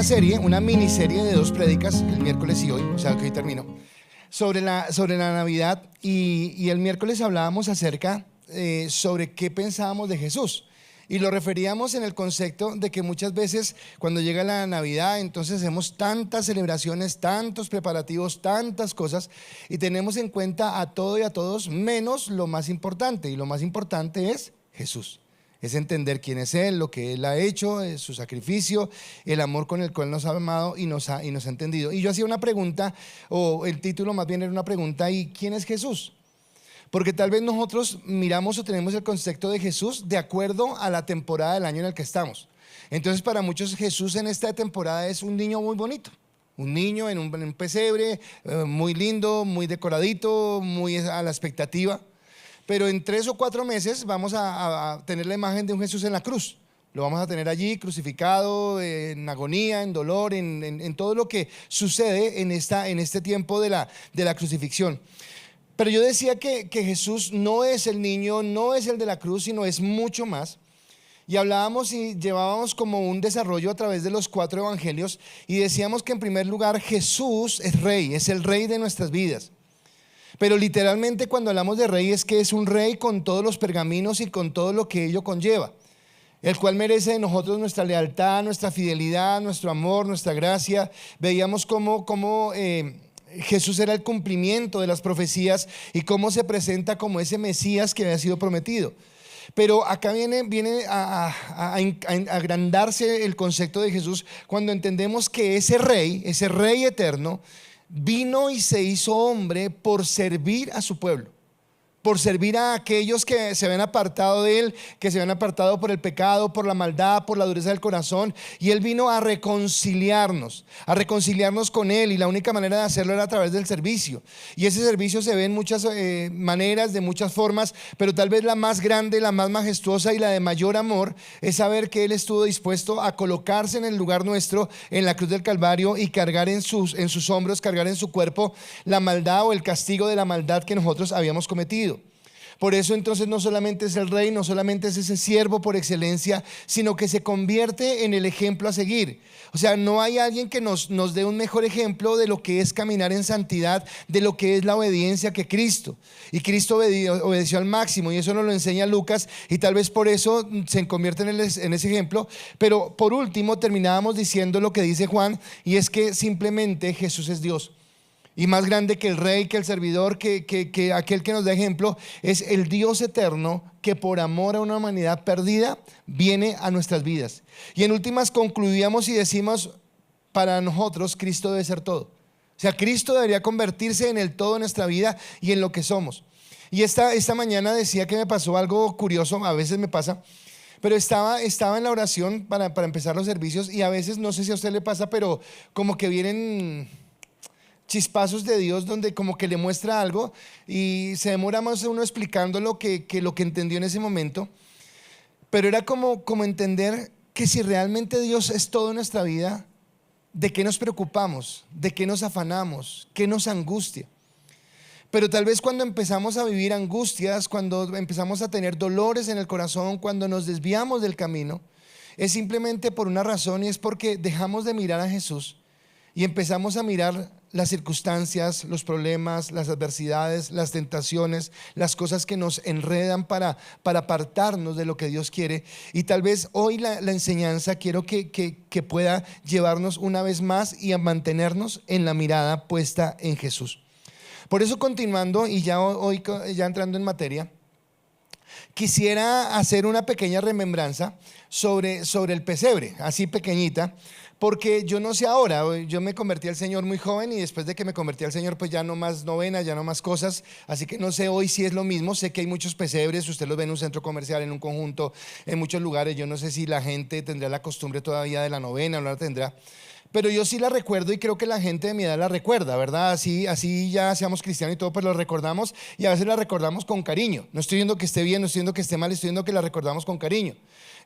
una serie, una miniserie de 2 prédicas, el miércoles y hoy, o sea que hoy termino, sobre la Navidad, y el miércoles hablábamos acerca sobre qué pensábamos de Jesús. Y lo referíamos en el concepto de que muchas veces cuando llega la Navidad, entonces hacemos tantas celebraciones, tantos preparativos, tantas cosas, y tenemos en cuenta a todo y a todos menos lo más importante, y lo más importante es Jesús. Es entender quién es Él, lo que Él ha hecho, su sacrificio, el amor con el cual nos ha amado y nos ha entendido. Y yo hacía una pregunta, o el título más bien era una pregunta: ¿y quién es Jesús? Porque tal vez nosotros miramos o tenemos el concepto de Jesús de acuerdo a la temporada del año en el que estamos. Entonces, para muchos, Jesús en esta temporada es un niño muy bonito, un niño en un pesebre, muy lindo, muy decoradito, muy a la expectativa. Pero en 3 o 4 meses vamos a tener la imagen de un Jesús en la cruz. Lo vamos a tener allí crucificado, en agonía, en dolor, en todo lo que sucede en este tiempo de la crucifixión. Pero yo decía que Jesús no es el niño, no es el de la cruz, sino es mucho más. Y hablábamos y llevábamos como un desarrollo a través de los 4 evangelios, y decíamos que en primer lugar Jesús es rey, es el rey de nuestras vidas. Pero literalmente cuando hablamos de rey es que es un rey con todos los pergaminos y con todo lo que ello conlleva, el cual merece de nosotros nuestra lealtad, nuestra fidelidad, nuestro amor, nuestra gracia. Veíamos cómo Jesús era el cumplimiento de las profecías y cómo se presenta como ese Mesías que había sido prometido. Pero acá viene a agrandarse el concepto de Jesús cuando entendemos que ese rey eterno, vino y se hizo hombre por servir a su pueblo, por servir a aquellos que se habían apartado de Él, que se habían apartado por el pecado, por la maldad, por la dureza del corazón. Y Él vino a reconciliarnos con Él, y la única manera de hacerlo era a través del servicio. Y ese servicio se ve en muchas maneras, de muchas formas, pero tal vez la más grande, la más majestuosa y la de mayor amor es saber que Él estuvo dispuesto a colocarse en el lugar nuestro, en la cruz del Calvario, y cargar en sus hombros, cargar en su cuerpo la maldad o el castigo de la maldad que nosotros habíamos cometido. Por eso entonces no solamente es el rey, no solamente es ese siervo por excelencia, sino que se convierte en el ejemplo a seguir. O sea, no hay alguien que nos dé un mejor ejemplo de lo que es caminar en santidad, de lo que es la obediencia, que Cristo. Y Cristo obedeció al máximo, y eso nos lo enseña Lucas, y tal vez por eso se convierte en ese ejemplo. Pero por último terminábamos diciendo lo que dice Juan, y es que simplemente Jesús es Dios. Y más grande que el rey, que el servidor, que aquel que nos da ejemplo, es el Dios eterno que por amor a una humanidad perdida viene a nuestras vidas. Y en últimas concluíamos y decimos: para nosotros Cristo debe ser todo. O sea, Cristo debería convertirse en el todo en nuestra vida y en lo que somos. Y esta mañana decía que me pasó algo curioso, a veces me pasa. Pero estaba en la oración para empezar los servicios, y a veces, no sé si a usted le pasa, pero como que vienen chispazos de Dios donde como que le muestra algo y se demora más uno explicando lo que entendió en ese momento. Pero era como entender que si realmente Dios es todo en nuestra vida, ¿de qué nos preocupamos? ¿De qué nos afanamos? ¿Qué nos angustia? Pero tal vez cuando empezamos a vivir angustias, cuando empezamos a tener dolores en el corazón, cuando nos desviamos del camino, es simplemente por una razón, y es porque dejamos de mirar a Jesús y empezamos a mirar las circunstancias, los problemas, las adversidades, las tentaciones, las cosas que nos enredan para apartarnos de lo que Dios quiere. Y tal vez hoy la enseñanza quiero que pueda llevarnos una vez más y a mantenernos en la mirada puesta en Jesús. Por eso, continuando y ya hoy ya entrando en materia, quisiera hacer una pequeña remembranza sobre el pesebre, así pequeñita. Porque yo no sé ahora, yo me convertí al Señor muy joven, y después de que me convertí al Señor pues ya no más novena, ya no más cosas. Así que no sé hoy si es lo mismo. Sé que hay muchos pesebres, usted los ve en un centro comercial, en un conjunto, en muchos lugares. Yo no sé si la gente tendrá la costumbre todavía de la novena o no la tendrá. Pero yo sí la recuerdo, y creo que la gente de mi edad la recuerda, ¿verdad? Así ya seamos cristianos y todo, pero lo recordamos, y a veces la recordamos con cariño. No estoy diciendo que esté bien, no estoy diciendo que esté mal, estoy diciendo que la recordamos con cariño.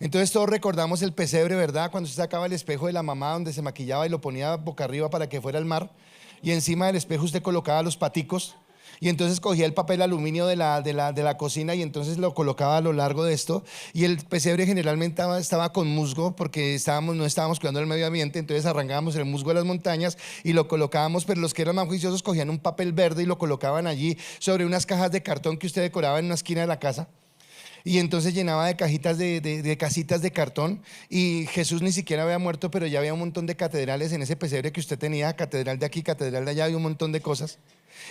Entonces todos recordamos el pesebre, ¿verdad? Cuando se sacaba el espejo de la mamá donde se maquillaba y lo ponía boca arriba para que fuera al mar, y encima del espejo usted colocaba los paticos. Y entonces cogía el papel aluminio de la cocina y entonces lo colocaba a lo largo de esto. Y el pesebre generalmente estaba con musgo porque no estábamos cuidando el medio ambiente. Entonces arrancábamos el musgo de las montañas y lo colocábamos. Pero los que eran más juiciosos cogían un papel verde y lo colocaban allí sobre unas cajas de cartón que usted decoraba en una esquina de la casa. Y entonces llenaba de cajitas de casitas de cartón. Y Jesús ni siquiera había muerto, pero ya había un montón de catedrales en ese pesebre que usted tenía. Catedral de aquí, catedral de allá, había un montón de cosas.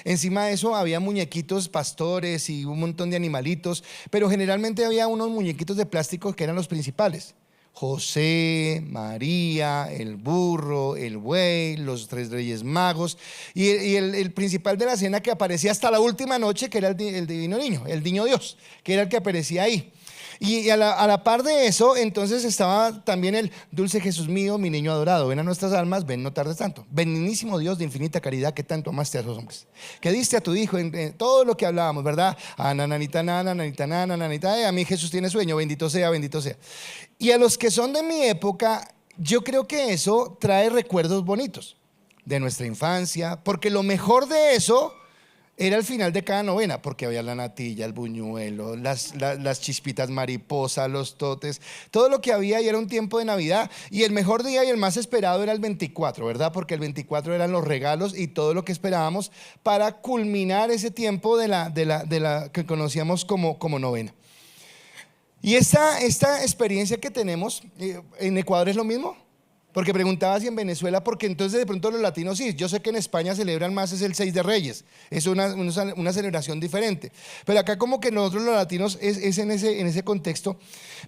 Encima de eso había muñequitos pastores y un montón de animalitos, pero generalmente había unos muñequitos de plástico que eran los principales: José, María, el burro, el buey, los 3 reyes magos y el principal de la cena que aparecía hasta la última noche, que era el divino niño, el niño Dios, que era el que aparecía ahí. Y a la par de eso, entonces estaba también el dulce Jesús mío, mi niño adorado, ven a nuestras almas, ven, no tardes tanto. Benignísimo Dios de infinita caridad, que tanto amaste a los hombres, que diste a tu hijo en todo lo que hablábamos, ¿verdad? Nananita, nananita, nananita, a mí Jesús tiene sueño, bendito sea, bendito sea. Y a los que son de mi época, yo creo que eso trae recuerdos bonitos de nuestra infancia, porque lo mejor de eso era el final de cada novena, porque había la natilla, el buñuelo, las chispitas mariposa, los totes, todo lo que había, y era un tiempo de Navidad. Y el mejor día y el más esperado era el 24, ¿verdad? Porque el 24 eran los regalos y todo lo que esperábamos para culminar ese tiempo de la que conocíamos como novena. Y esta experiencia que tenemos en Ecuador es lo mismo. Porque preguntaba si en Venezuela, porque entonces de pronto los latinos sí, yo sé que en España celebran más, es el 6 de Reyes, es una celebración diferente, pero acá como que nosotros los latinos es en ese contexto.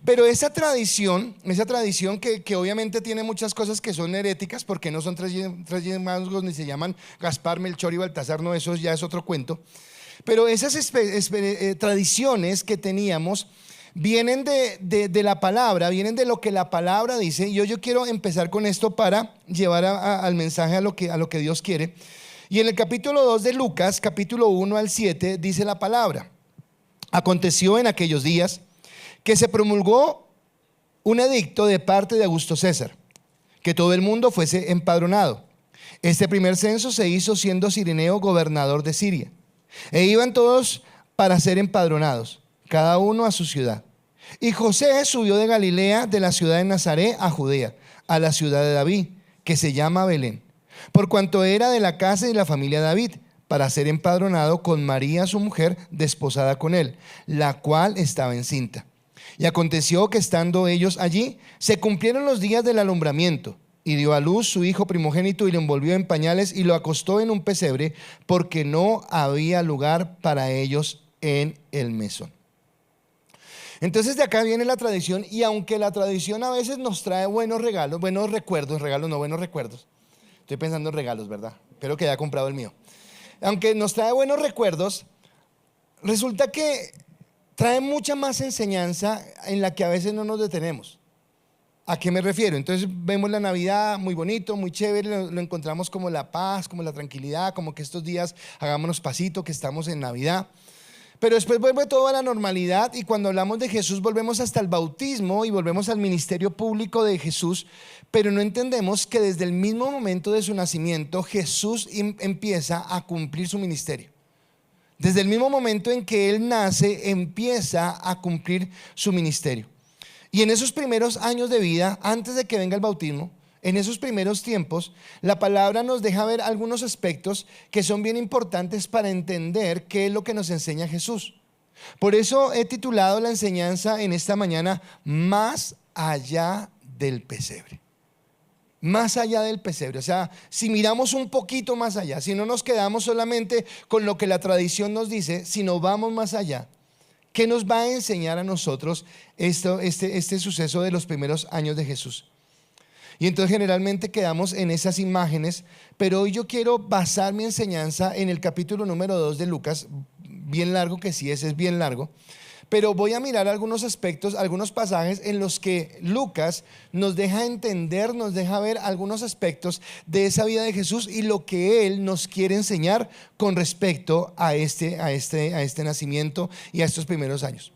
Pero esa tradición que obviamente tiene muchas cosas que son heréticas, porque no son tres magos ni se llaman Gaspar, Melchor y Baltasar, no, eso ya es otro cuento. Pero esas tradiciones que teníamos vienen de la palabra, vienen de lo que la palabra dice. Y yo quiero empezar con esto para llevar al mensaje a lo que Dios quiere. Y en el capítulo 2 de Lucas, capítulo 1 al 7, dice la palabra: aconteció en aquellos días que se promulgó un edicto de parte de Augusto César, que todo el mundo fuese empadronado. Este primer censo se hizo siendo Cireneo gobernador de Siria, e iban todos para ser empadronados, cada uno a su ciudad. Y José subió de Galilea, de la ciudad de Nazaret a Judea, a la ciudad de David, que se llama Belén, por cuanto era de la casa y la familia de David, para ser empadronado con María su mujer, desposada con él, la cual estaba encinta. Y aconteció que estando ellos allí, se cumplieron los días del alumbramiento, y dio a luz su hijo primogénito, y lo envolvió en pañales y lo acostó en un pesebre, porque no había lugar para ellos en el mesón. Entonces de acá viene la tradición, y aunque la tradición a veces nos trae buenos regalos, buenos recuerdos, buenos recuerdos. Estoy pensando en regalos, ¿verdad? Espero que haya comprado el mío. Aunque nos trae buenos recuerdos, resulta que trae mucha más enseñanza en la que a veces no nos detenemos. ¿A qué me refiero? Entonces vemos la Navidad muy bonito, muy chévere, lo encontramos como la paz, como la tranquilidad, como que estos días hagámonos pasito, que estamos en Navidad. Pero después vuelve todo a la normalidad, y cuando hablamos de Jesús volvemos hasta el bautismo y volvemos al ministerio público de Jesús, pero no entendemos que desde el mismo momento de su nacimiento Jesús empieza a cumplir su ministerio. Desde el mismo momento en que Él nace, empieza a cumplir su ministerio. Y en esos primeros años de vida, antes de que venga el bautismo, en esos primeros tiempos, la palabra nos deja ver algunos aspectos que son bien importantes para entender qué es lo que nos enseña Jesús. Por eso he titulado la enseñanza en esta mañana: más allá del pesebre. Más allá del pesebre. O sea, si miramos un poquito más allá, si no nos quedamos solamente con lo que la tradición nos dice, sino vamos más allá, ¿qué nos va a enseñar a nosotros este suceso de los primeros años de Jesús? Y entonces generalmente quedamos en esas imágenes, pero hoy yo quiero basar mi enseñanza en el capítulo número 2 de Lucas, bien largo que sí es bien largo, pero voy a mirar algunos aspectos, algunos pasajes en los que Lucas nos deja entender, nos deja ver algunos aspectos de esa vida de Jesús y lo que Él nos quiere enseñar con respecto a este nacimiento y a estos primeros años.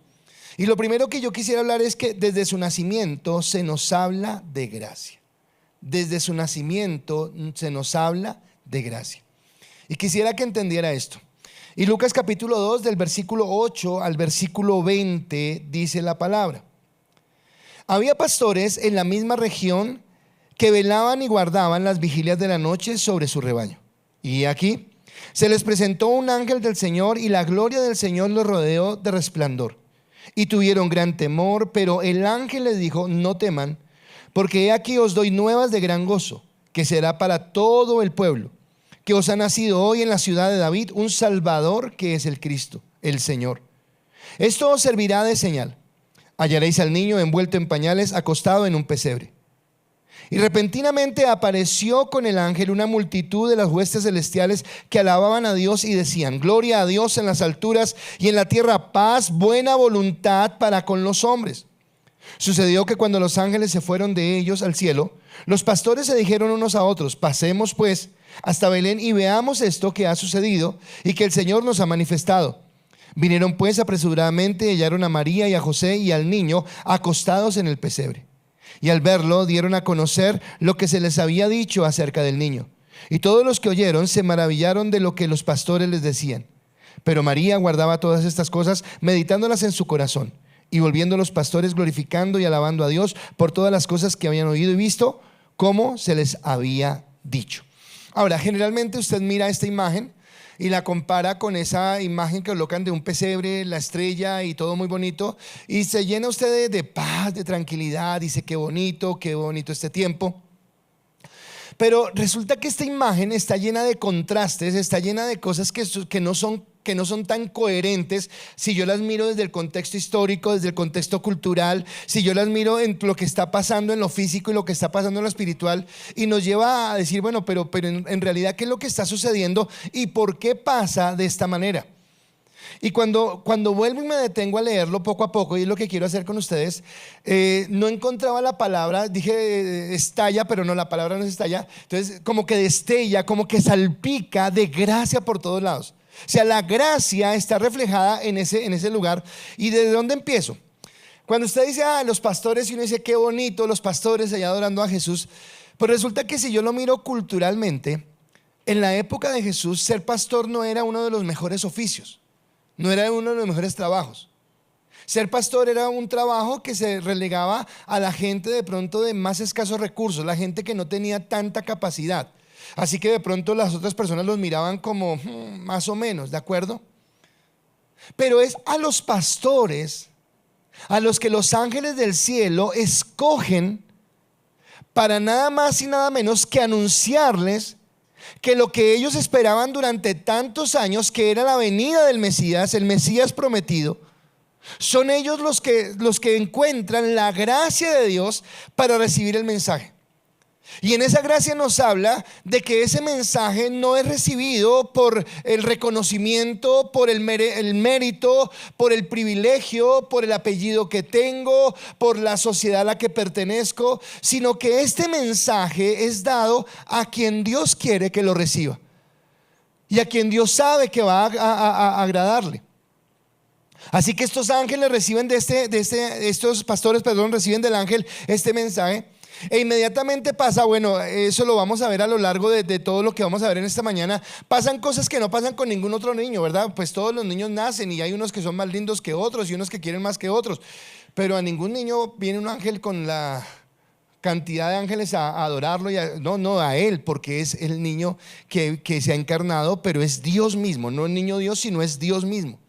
Y lo primero que yo quisiera hablar es que desde su nacimiento se nos habla de gracia. Desde su nacimiento se nos habla de gracia. Y quisiera que entendiera esto. Y Lucas capítulo 2 del versículo 8 al versículo 20 dice la palabra: había pastores en la misma región que velaban y guardaban las vigilias de la noche sobre su rebaño. Y aquí se les presentó un ángel del Señor, y la gloria del Señor los rodeó de resplandor. Y tuvieron gran temor, pero el ángel les dijo: no teman, porque he aquí os doy nuevas de gran gozo, que será para todo el pueblo, que os ha nacido hoy en la ciudad de David un Salvador, que es el Cristo, el Señor. Esto os servirá de señal: hallaréis al niño envuelto en pañales, acostado en un pesebre. Y repentinamente apareció con el ángel una multitud de las huestes celestiales que alababan a Dios y decían: gloria a Dios en las alturas, y en la tierra paz, buena voluntad para con los hombres. Sucedió que cuando los ángeles se fueron de ellos al cielo, los pastores se dijeron unos a otros: pasemos pues hasta Belén y veamos esto que ha sucedido y que el Señor nos ha manifestado. Vinieron pues apresuradamente y hallaron a María y a José y al niño acostados en el pesebre. Y al verlo dieron a conocer lo que se les había dicho acerca del niño. Y todos los que oyeron se maravillaron de lo que los pastores les decían. Pero María guardaba todas estas cosas, meditándolas en su corazón. Y volviendo los pastores, glorificando y alabando a Dios por todas las cosas que habían oído y visto, como se les había dicho. Ahora, generalmente usted mira esta imagen y la compara con esa imagen que colocan de un pesebre, la estrella y todo muy bonito, y se llena usted de paz, de tranquilidad. Dice: qué bonito este tiempo. Pero resulta que esta imagen está llena de contrastes, está llena de cosas que no son tan coherentes si yo las miro desde el contexto histórico, desde el contexto cultural, si yo las miro en lo que está pasando en lo físico y lo que está pasando en lo espiritual, y nos lleva a decir: bueno, pero en realidad, ¿qué es lo que está sucediendo y por qué pasa de esta manera? Y cuando vuelvo y me detengo a leerlo poco a poco, y es lo que quiero hacer con ustedes, no encontraba la palabra. Dije estalla, pero no, la palabra no es estalla. Entonces, como que destella, como que salpica de gracia por todos lados. O sea, la gracia está reflejada en ese lugar. ¿Y desde dónde empiezo? Cuando usted dice: los pastores, y uno dice: qué bonito, los pastores allá adorando a Jesús. Pues resulta que si yo lo miro culturalmente, en la época de Jesús, ser pastor no era uno de los mejores oficios, no era uno de los mejores trabajos. Ser pastor era un trabajo que se relegaba a la gente de pronto de más escasos recursos, la gente que no tenía tanta capacidad. Así que de pronto las otras personas los miraban como más o menos, ¿de acuerdo? Pero es a los pastores a los que los ángeles del cielo escogen para nada más y nada menos que anunciarles que lo que ellos esperaban durante tantos años, que era la venida del Mesías, el Mesías prometido, son ellos los que encuentran la gracia de Dios para recibir el mensaje. Y en esa gracia nos habla de que ese mensaje no es recibido por el reconocimiento, por el mérito, por el privilegio, por el apellido que tengo, por la sociedad a la que pertenezco, sino que este mensaje es dado a quien Dios quiere que lo reciba y a quien Dios sabe que va a agradarle. Así que estos ángeles reciben estos pastores reciben del ángel este mensaje. E inmediatamente pasa, bueno, eso lo vamos a ver a lo largo de todo lo que vamos a ver en esta mañana. Pasan cosas que no pasan con ningún otro niño, ¿verdad? Pues todos los niños nacen y hay unos que son más lindos que otros y unos que quieren más que otros. Pero a ningún niño viene un ángel con la cantidad de ángeles a adorarlo. No, a él, porque es el niño que se ha encarnado, pero es Dios mismo. No el niño Dios, sino es Dios mismo.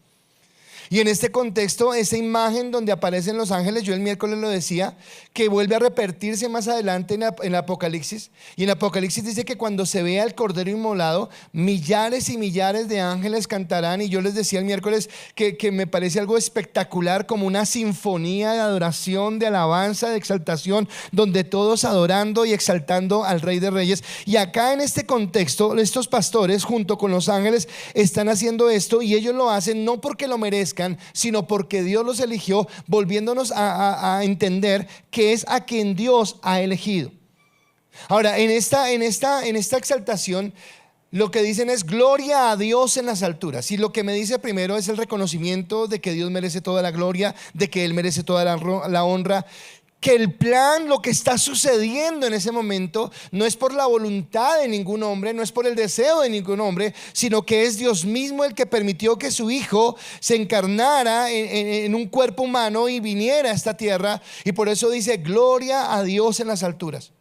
Y en este contexto, esa imagen donde aparecen los ángeles, yo el miércoles lo decía, que vuelve a repetirse más adelante en Apocalipsis. Y en Apocalipsis dice que cuando se vea el Cordero inmolado, millares y millares de ángeles cantarán. Y yo les decía el miércoles que me parece algo espectacular, como una sinfonía de adoración, de alabanza, de exaltación, donde todos adorando y exaltando al Rey de Reyes. Y acá en este contexto, estos pastores junto con los ángeles están haciendo esto, y ellos lo hacen no porque lo merezcan, sino porque Dios los eligió, volviéndonos a entender que es a quien Dios ha elegido. Ahora, en esta exaltación, lo que dicen es gloria a Dios en las alturas. Y lo que me dice primero es el reconocimiento de que Dios merece toda la gloria, de que Él merece toda la honra. que el plan, lo que está sucediendo en ese momento, no es por la voluntad de ningún hombre, no es por el deseo de ningún hombre, sino que es Dios mismo el que permitió que su Hijo se encarnara en un cuerpo humano y viniera a esta tierra. Y por eso dice: gloria a Dios en las alturas.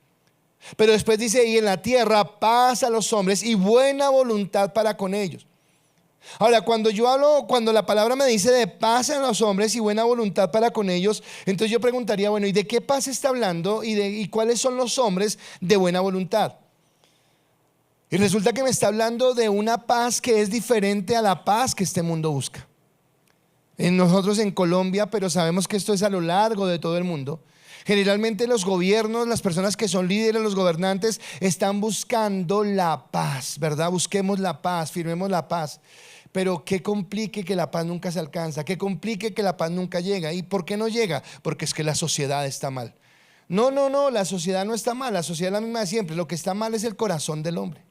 Pero después dice: y en la tierra paz a los hombres y buena voluntad para con ellos. Ahora, cuando la palabra me dice de paz en los hombres y buena voluntad para con ellos, entonces yo preguntaría, bueno, ¿y de qué paz está hablando? ¿Y cuáles son los hombres de buena voluntad? Y resulta que me está hablando de una paz que es diferente a la paz que este mundo busca. Nosotros en Colombia, pero sabemos que esto es a lo largo de todo el mundo. Generalmente los gobiernos, las personas que son líderes, los gobernantes, están buscando la paz, ¿verdad? Busquemos la paz, firmemos la paz. Pero qué complique que la paz nunca se alcanza, qué complique que la paz nunca llega. ¿Y por qué no llega? Porque es que la sociedad está mal. No, la sociedad no está mal, la sociedad es la misma de siempre. Lo que está mal es el corazón del hombre.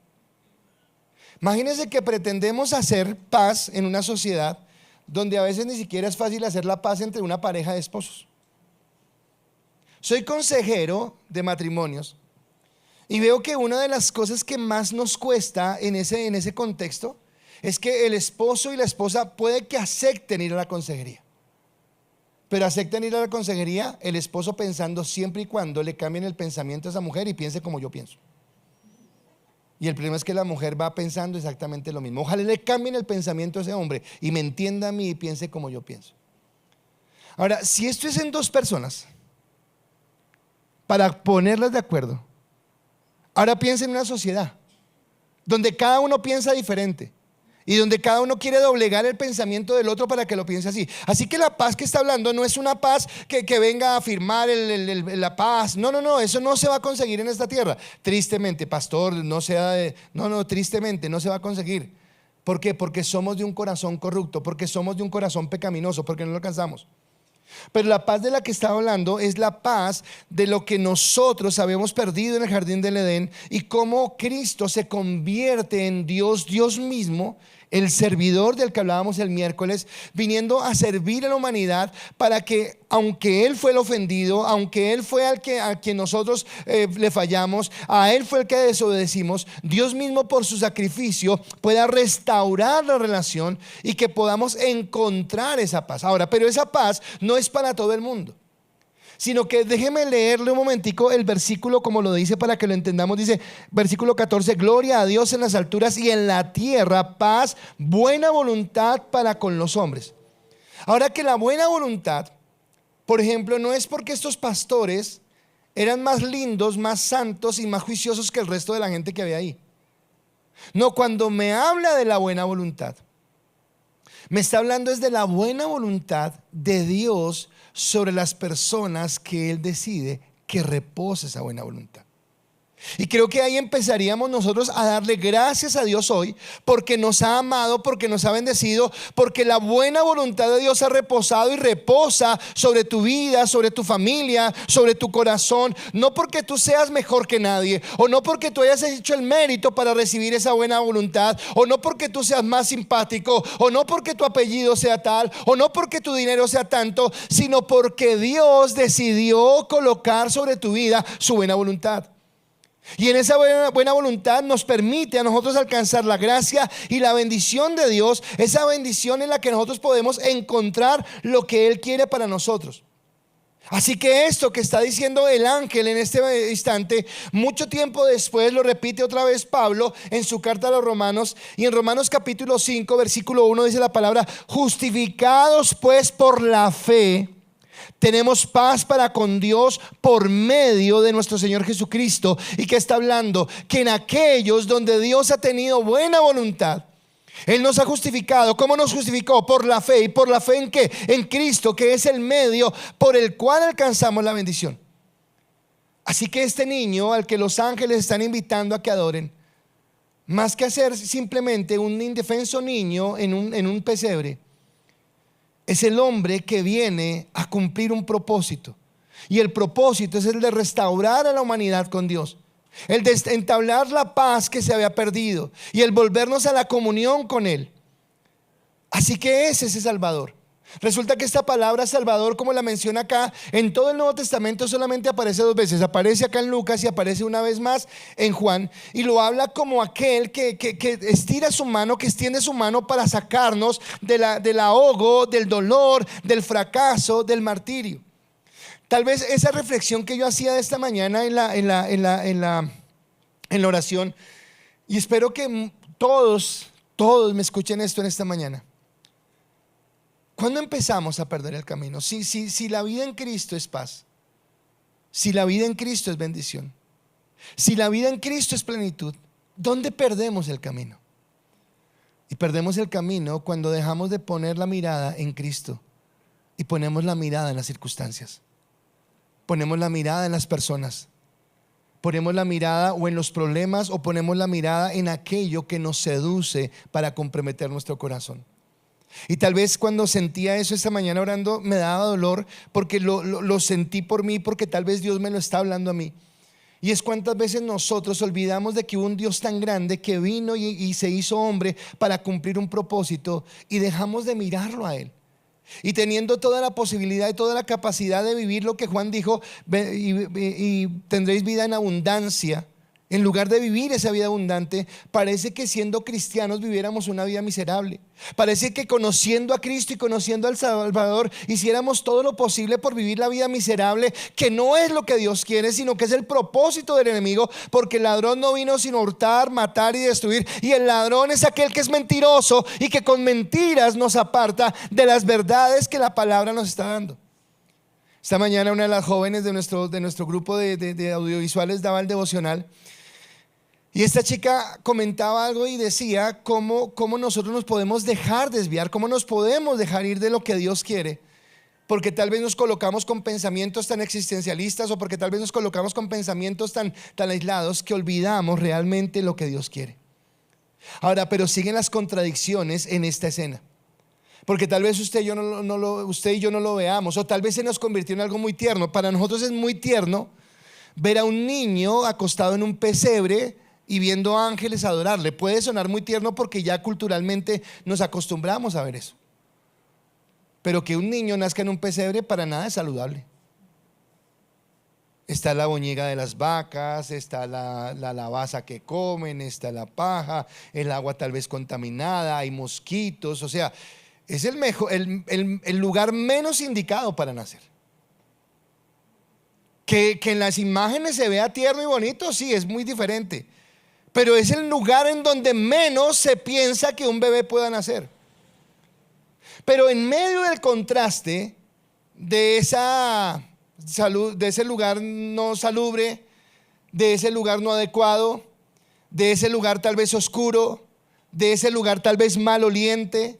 Imagínense que pretendemos hacer paz en una sociedad donde a veces ni siquiera es fácil hacer la paz entre una pareja de esposos. Soy consejero de matrimonios y veo que una de las cosas que más nos cuesta en ese contexto es que el esposo y la esposa puede que acepten ir a la consejería, pero acepten ir a la consejería el esposo pensando siempre y cuando le cambien el pensamiento a esa mujer y piense como yo pienso. Y el problema es que la mujer va pensando exactamente lo mismo. Ojalá le cambien el pensamiento a ese hombre y me entienda a mí y piense como yo pienso. Ahora, si esto es en dos personas, para ponerlas de acuerdo, ahora piensa en una sociedad donde cada uno piensa diferente y donde cada uno quiere doblegar el pensamiento del otro para que lo piense así. Así que la paz que está hablando no es una paz que venga a afirmar la paz. No, eso no se va a conseguir en esta tierra. Tristemente, pastor, tristemente no se va a conseguir. ¿Por qué? Porque somos de un corazón corrupto, porque somos de un corazón pecaminoso, porque no lo alcanzamos. Pero la paz de la que está hablando es la paz de lo que nosotros habíamos perdido en el jardín del Edén y cómo Cristo se convierte en Dios mismo, el servidor del que hablábamos el miércoles, viniendo a servir a la humanidad para que, aunque Él fue el ofendido, aunque Él fue a quien nosotros le fallamos, a Él fue el que desobedecimos, Dios mismo por su sacrificio pueda restaurar la relación y que podamos encontrar esa paz. Ahora, pero esa paz no es para todo el mundo, sino que déjeme leerle un momentico el versículo como lo dice para que lo entendamos. Dice, versículo 14: gloria a Dios en las alturas y en la tierra paz, buena voluntad para con los hombres. Ahora, que la buena voluntad, por ejemplo, no es porque estos pastores eran más lindos, más santos y más juiciosos que el resto de la gente que había ahí. No, cuando me habla de la buena voluntad, me está hablando es de la buena voluntad de Dios sobre las personas que Él decide que repose esa buena voluntad. Y creo que ahí empezaríamos nosotros a darle gracias a Dios hoy, porque nos ha amado, porque nos ha bendecido, porque la buena voluntad de Dios ha reposado y reposa sobre tu vida, sobre tu familia, sobre tu corazón. No porque tú seas mejor que nadie, o no porque tú hayas hecho el mérito para recibir esa buena voluntad, o no porque tú seas más simpático, o no porque tu apellido sea tal, o no porque tu dinero sea tanto, sino porque Dios decidió colocar sobre tu vida su buena voluntad. Y en esa buena voluntad nos permite a nosotros alcanzar la gracia y la bendición de Dios, esa bendición en la que nosotros podemos encontrar lo que Él quiere para nosotros. Así que esto que está diciendo el ángel en este instante, mucho tiempo después lo repite otra vez Pablo en su carta a los Romanos. Y en Romanos capítulo 5 versículo 1 dice la palabra: justificados pues por la fe, tenemos paz para con Dios por medio de nuestro Señor Jesucristo. Y que está hablando que en aquellos donde Dios ha tenido buena voluntad, Él nos ha justificado. ¿Cómo nos justificó? Por la fe. ¿Y por la fe en qué? En Cristo, que es el medio por el cual alcanzamos la bendición. Así que este niño al que los ángeles están invitando a que adoren, más que hacer simplemente un indefenso niño en un pesebre, es el hombre que viene a cumplir un propósito. Y el propósito es el de restaurar a la humanidad con Dios, el de entablar la paz que se había perdido y el volvernos a la comunión con Él. Así que ese es el Salvador. Resulta que esta palabra Salvador, como la menciona acá, en todo el Nuevo Testamento solamente aparece 2 veces. Aparece acá en Lucas y aparece una vez más en Juan. Y lo habla como aquel que estira su mano, que extiende su mano para sacarnos del ahogo, del dolor, del fracaso, del martirio. Tal vez esa reflexión que yo hacía de esta mañana en la oración, y espero que todos me escuchen esto en esta mañana. ¿Cuándo empezamos a perder el camino? Si la vida en Cristo es paz, si la vida en Cristo es bendición, si la vida en Cristo es plenitud, ¿dónde perdemos el camino? Y perdemos el camino cuando dejamos de poner la mirada en Cristo y ponemos la mirada en las circunstancias, ponemos la mirada en las personas, ponemos la mirada o en los problemas, o ponemos la mirada en aquello que nos seduce para comprometer nuestro corazón. Y tal vez cuando sentía eso esta mañana orando me daba dolor, porque lo sentí por mí, porque tal vez Dios me lo está hablando a mí. Y es cuántas veces nosotros olvidamos de que hubo un Dios tan grande que vino y se hizo hombre para cumplir un propósito, y dejamos de mirarlo a Él. Y teniendo toda la posibilidad y toda la capacidad de vivir lo que Juan dijo, y tendréis vida en abundancia, en lugar de vivir esa vida abundante, parece que siendo cristianos viviéramos una vida miserable. Parece que conociendo a Cristo y conociendo al Salvador hiciéramos todo lo posible por vivir la vida miserable, que no es lo que Dios quiere, sino que es el propósito del enemigo, porque el ladrón no vino sino a hurtar, matar y destruir. Y el ladrón es aquel que es mentiroso y que con mentiras nos aparta de las verdades que la palabra nos está dando. Esta mañana una de las jóvenes de nuestro grupo de audiovisuales daba el devocional. Y esta chica comentaba algo y decía cómo nosotros nos podemos dejar desviar, cómo nos podemos dejar ir de lo que Dios quiere, porque tal vez nos colocamos con pensamientos tan existencialistas, o porque tal vez nos colocamos con pensamientos tan aislados que olvidamos realmente lo que Dios quiere. Ahora, pero siguen las contradicciones en esta escena, porque tal vez usted y yo no lo veamos, o tal vez se nos convirtió en algo muy tierno. Para nosotros es muy tierno ver a un niño acostado en un pesebre y viendo ángeles adorarle. Puede sonar muy tierno porque ya culturalmente nos acostumbramos a ver eso. Pero que un niño nazca en un pesebre para nada es saludable. Está la boñiga de las vacas, está la lavaza que comen, está la paja, el agua tal vez contaminada, hay mosquitos. O sea, es el lugar menos indicado para nacer. Que en las imágenes se vea tierno y bonito, sí, es muy diferente. Pero es el lugar en donde menos se piensa que un bebé pueda nacer. Pero en medio del contraste de ese lugar no salubre, de ese lugar no adecuado, de ese lugar tal vez oscuro, de ese lugar tal vez maloliente,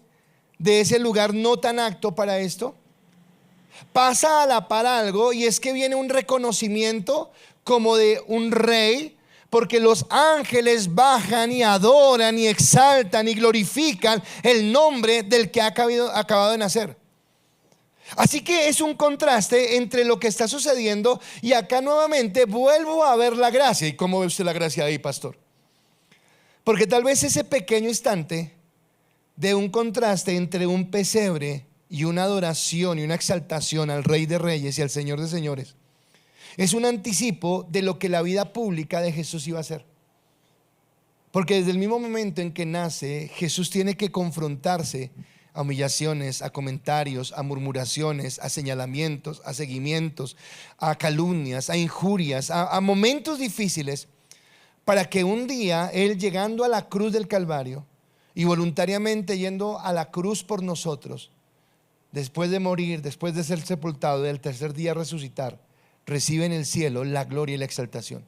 de ese lugar no tan apto para esto, pasa a la par algo, y es que viene un reconocimiento como de un rey, porque los ángeles bajan y adoran y exaltan y glorifican el nombre del que ha acabado de nacer. Así que es un contraste entre lo que está sucediendo, y acá nuevamente vuelvo a ver la gracia. ¿Y cómo ve usted la gracia ahí, pastor? Porque tal vez ese pequeño instante de un contraste entre un pesebre y una adoración y una exaltación al Rey de Reyes y al Señor de Señores es un anticipo de lo que la vida pública de Jesús iba a ser. Porque desde el mismo momento en que nace, Jesús tiene que confrontarse a humillaciones, a comentarios, a murmuraciones, a señalamientos, a seguimientos, a calumnias, a injurias, a momentos difíciles, para que un día Él, llegando a la cruz del Calvario y voluntariamente yendo a la cruz por nosotros, después de morir, después de ser sepultado, del tercer día resucitar, recibe en el cielo la gloria y la exaltación.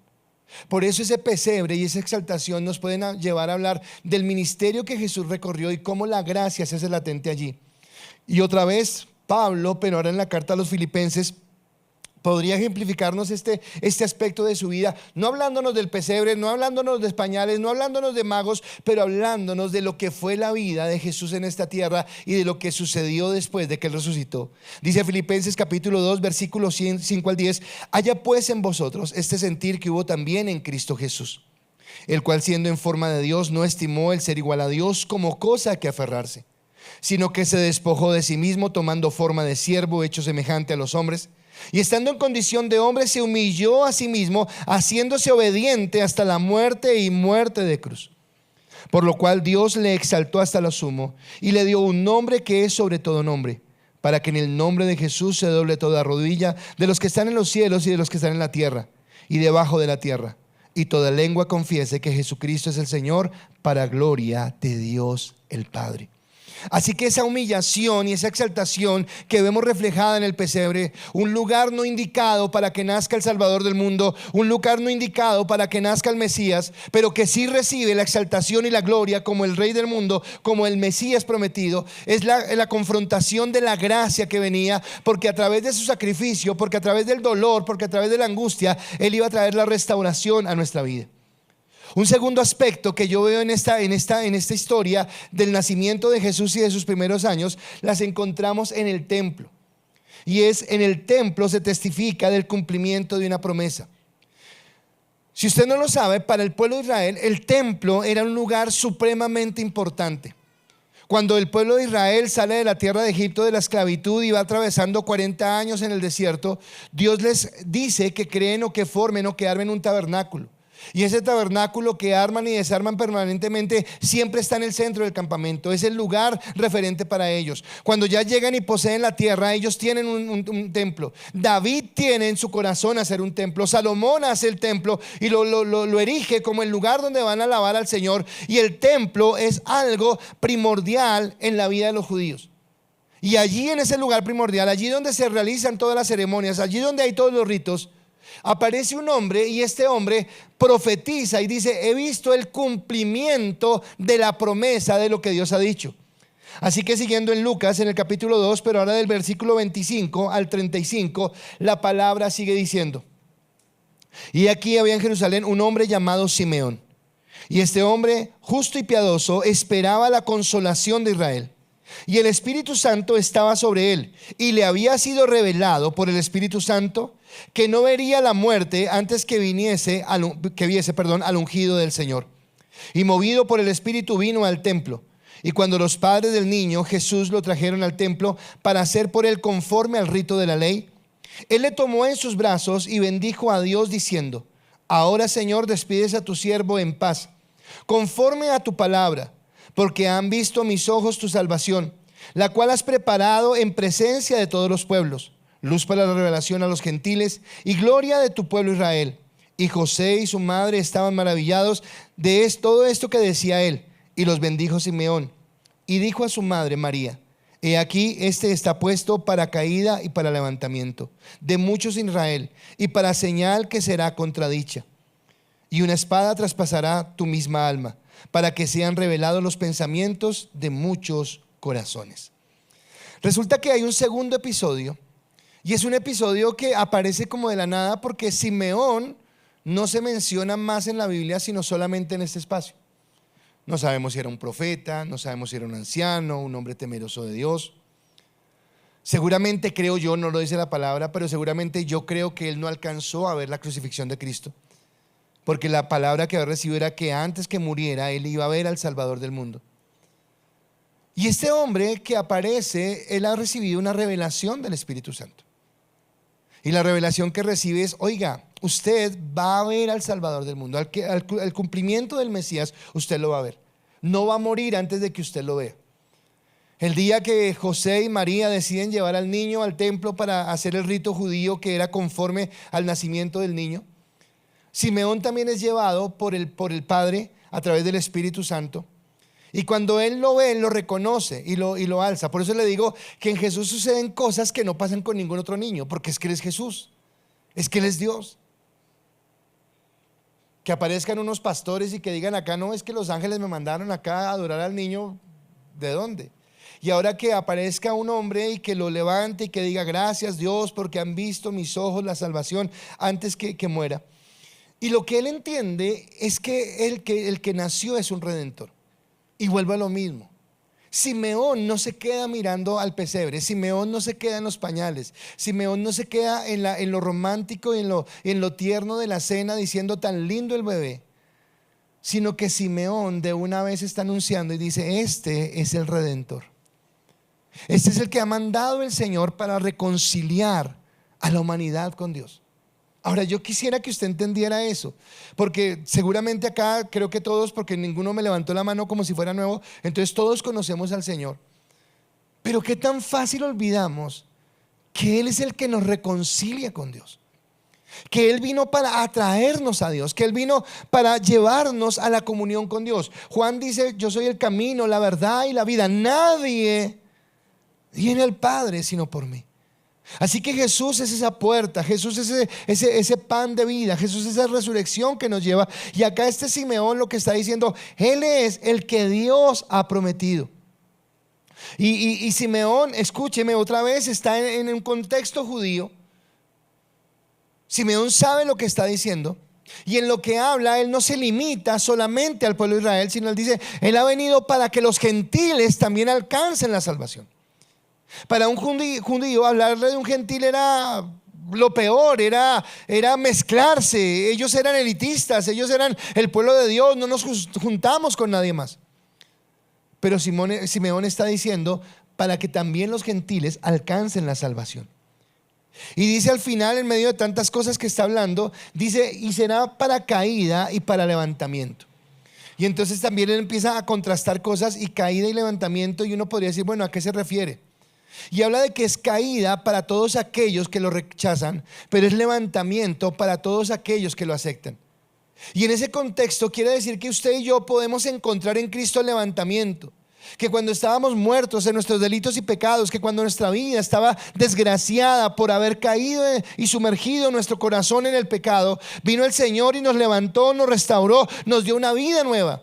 Por eso ese pesebre y esa exaltación nos pueden llevar a hablar del ministerio que Jesús recorrió y cómo la gracia se hace latente allí. Y otra vez Pablo, pero ahora en la carta a los Filipenses, podría ejemplificarnos este aspecto de su vida, no hablándonos del pesebre, no hablándonos de pañales, no hablándonos de magos, pero hablándonos de lo que fue la vida de Jesús en esta tierra y de lo que sucedió después de que Él resucitó. Dice Filipenses capítulo 2 versículos 5 al 10: haya pues en vosotros este sentir que hubo también en Cristo Jesús, el cual, siendo en forma de Dios, no estimó el ser igual a Dios como cosa a que aferrarse, sino que se despojó de sí mismo, tomando forma de siervo, hecho semejante a los hombres. Y estando en condición de hombre, se humilló a sí mismo, haciéndose obediente hasta la muerte y muerte de cruz. Por lo cual Dios le exaltó hasta lo sumo y le dio un nombre que es sobre todo nombre, para que en el nombre de Jesús se doble toda rodilla de los que están en los cielos y de los que están en la tierra y debajo de la tierra, y toda lengua confiese que Jesucristo es el Señor, para gloria de Dios el Padre. Así que esa humillación y esa exaltación que vemos reflejada en el pesebre, un lugar no indicado para que nazca el Salvador del mundo, un lugar no indicado para que nazca el Mesías, pero que sí recibe la exaltación y la gloria como el Rey del mundo, como el Mesías prometido, es la confrontación de la gracia que venía, porque a través de su sacrificio, porque a través del dolor, porque a través de la angustia, Él iba a traer la restauración a nuestra vida. Un segundo aspecto que yo veo en esta historia del nacimiento de Jesús y de sus primeros años, las encontramos en el templo. Y es en el templo se testifica del cumplimiento de una promesa. Si usted no lo sabe, para el pueblo de Israel, el templo era un lugar supremamente importante. Cuando el pueblo de Israel sale de la tierra de Egipto, de la esclavitud, y va atravesando 40 años en el desierto, Dios les dice que creen o que formen o que armen un tabernáculo. Y ese tabernáculo que arman y desarman permanentemente siempre está en el centro del campamento. Es el lugar referente para ellos. Cuando ya llegan y poseen la tierra, ellos tienen un templo. David tiene en su corazón hacer un templo. Salomón hace el templo y lo erige como el lugar donde van a alabar al Señor. Y el templo es algo primordial en la vida de los judíos. Y allí, en ese lugar primordial, allí donde se realizan todas las ceremonias, allí donde hay todos los ritos, aparece un hombre, y este hombre profetiza y dice: he visto el cumplimiento de la promesa de lo que Dios ha dicho. Así que siguiendo en Lucas, en el capítulo 2, pero ahora del versículo 25 al 35, la palabra sigue diciendo: y aquí había en Jerusalén un hombre llamado Simeón, y este hombre, justo y piadoso, esperaba la consolación de Israel. Y el Espíritu Santo estaba sobre él, y le había sido revelado por el Espíritu Santo que no vería la muerte antes que viese al ungido del Señor. Y movido por el Espíritu vino al templo. Y cuando los padres del niño Jesús lo trajeron al templo para hacer por él conforme al rito de la ley, él le tomó en sus brazos y bendijo a Dios diciendo: ahora, Señor, despides a tu siervo en paz, conforme a tu palabra, porque han visto mis ojos tu salvación, la cual has preparado en presencia de todos los pueblos, luz para la revelación a los gentiles y gloria de tu pueblo Israel. Y José y su madre estaban maravillados de todo esto que decía él, y los bendijo Simeón. Y dijo a su madre María: he aquí, este está puesto para caída y para levantamiento de muchos en Israel, y para señal que será contradicha. Y una espada traspasará tu misma alma, para que sean revelados los pensamientos de muchos corazones. Resulta que hay un segundo episodio, y es un episodio que aparece como de la nada, porque Simeón no se menciona más en la Biblia sino solamente en este espacio. No sabemos si era un profeta, no sabemos si era un anciano, un hombre temeroso de Dios. Seguramente, creo yo, no lo dice la palabra, pero seguramente yo creo que él no alcanzó a ver la crucifixión de Cristo, porque la palabra que había recibido era que antes que muriera él iba a ver al Salvador del mundo. Y este hombre que aparece, él ha recibido una revelación del Espíritu Santo. Y la revelación que recibe es: oiga, usted va a ver al Salvador del mundo, al cumplimiento del Mesías, usted lo va a ver. No va a morir antes de que usted lo vea. El día que José y María deciden llevar al niño al templo para hacer el rito judío que era conforme al nacimiento del niño, Simeón también es llevado por el Padre a través del Espíritu Santo. Y cuando él lo ve, él lo reconoce y lo alza. Por eso le digo que en Jesús suceden cosas que no pasan con ningún otro niño, porque es que él es Jesús, es que él es Dios. Que aparezcan unos pastores y que digan acá: no, es que los ángeles me mandaron acá a adorar al niño. ¿De dónde? Y ahora que aparezca un hombre y que lo levante y que diga: gracias, Dios, porque han visto mis ojos la salvación antes que muera. Y lo que él entiende es que el que nació es un redentor. Y vuelve a lo mismo. Simeón no se queda mirando al pesebre, Simeón no se queda en los pañales, Simeón no se queda en lo romántico y en lo tierno de la cena diciendo: tan lindo el bebé, sino que Simeón de una vez está anunciando y dice: este es el Redentor. Este es el que ha mandado el Señor para reconciliar a la humanidad con Dios. Ahora, yo quisiera que usted entendiera eso, porque seguramente acá creo que todos, porque ninguno me levantó la mano como si fuera nuevo, entonces todos conocemos al Señor. Pero qué tan fácil olvidamos que Él es el que nos reconcilia con Dios, que Él vino para atraernos a Dios, que Él vino para llevarnos a la comunión con Dios. Juan dice: yo soy el camino, la verdad y la vida. Nadie viene al Padre sino por mí. Así que Jesús es esa puerta, Jesús es ese pan de vida, Jesús es esa resurrección que nos lleva. Y acá este Simeón lo que está diciendo: Él es el que Dios ha prometido. Y Simeón, escúcheme otra vez, está en un contexto judío. Simeón sabe lo que está diciendo, y en lo que habla él no se limita solamente al pueblo de Israel, sino él dice: Él ha venido para que los gentiles también alcancen la salvación. Para un judío hablarle de un gentil era lo peor, era mezclarse. Ellos eran elitistas, ellos eran el pueblo de Dios, no nos juntamos con nadie más. Pero Simeón está diciendo para que también los gentiles alcancen la salvación. Y dice al final, en medio de tantas cosas que está hablando, dice: y será para caída y para levantamiento. Y entonces también él empieza a contrastar cosas, y caída y levantamiento, y uno podría decir: bueno, ¿a qué se refiere? Y habla de que es caída para todos aquellos que lo rechazan, pero es levantamiento para todos aquellos que lo aceptan. Y en ese contexto quiere decir que usted y yo podemos encontrar en Cristo el levantamiento. Que cuando estábamos muertos en nuestros delitos y pecados, que cuando nuestra vida estaba desgraciada por haber caído y sumergido nuestro corazón en el pecado, vino el Señor y nos levantó, nos restauró, nos dio una vida nueva.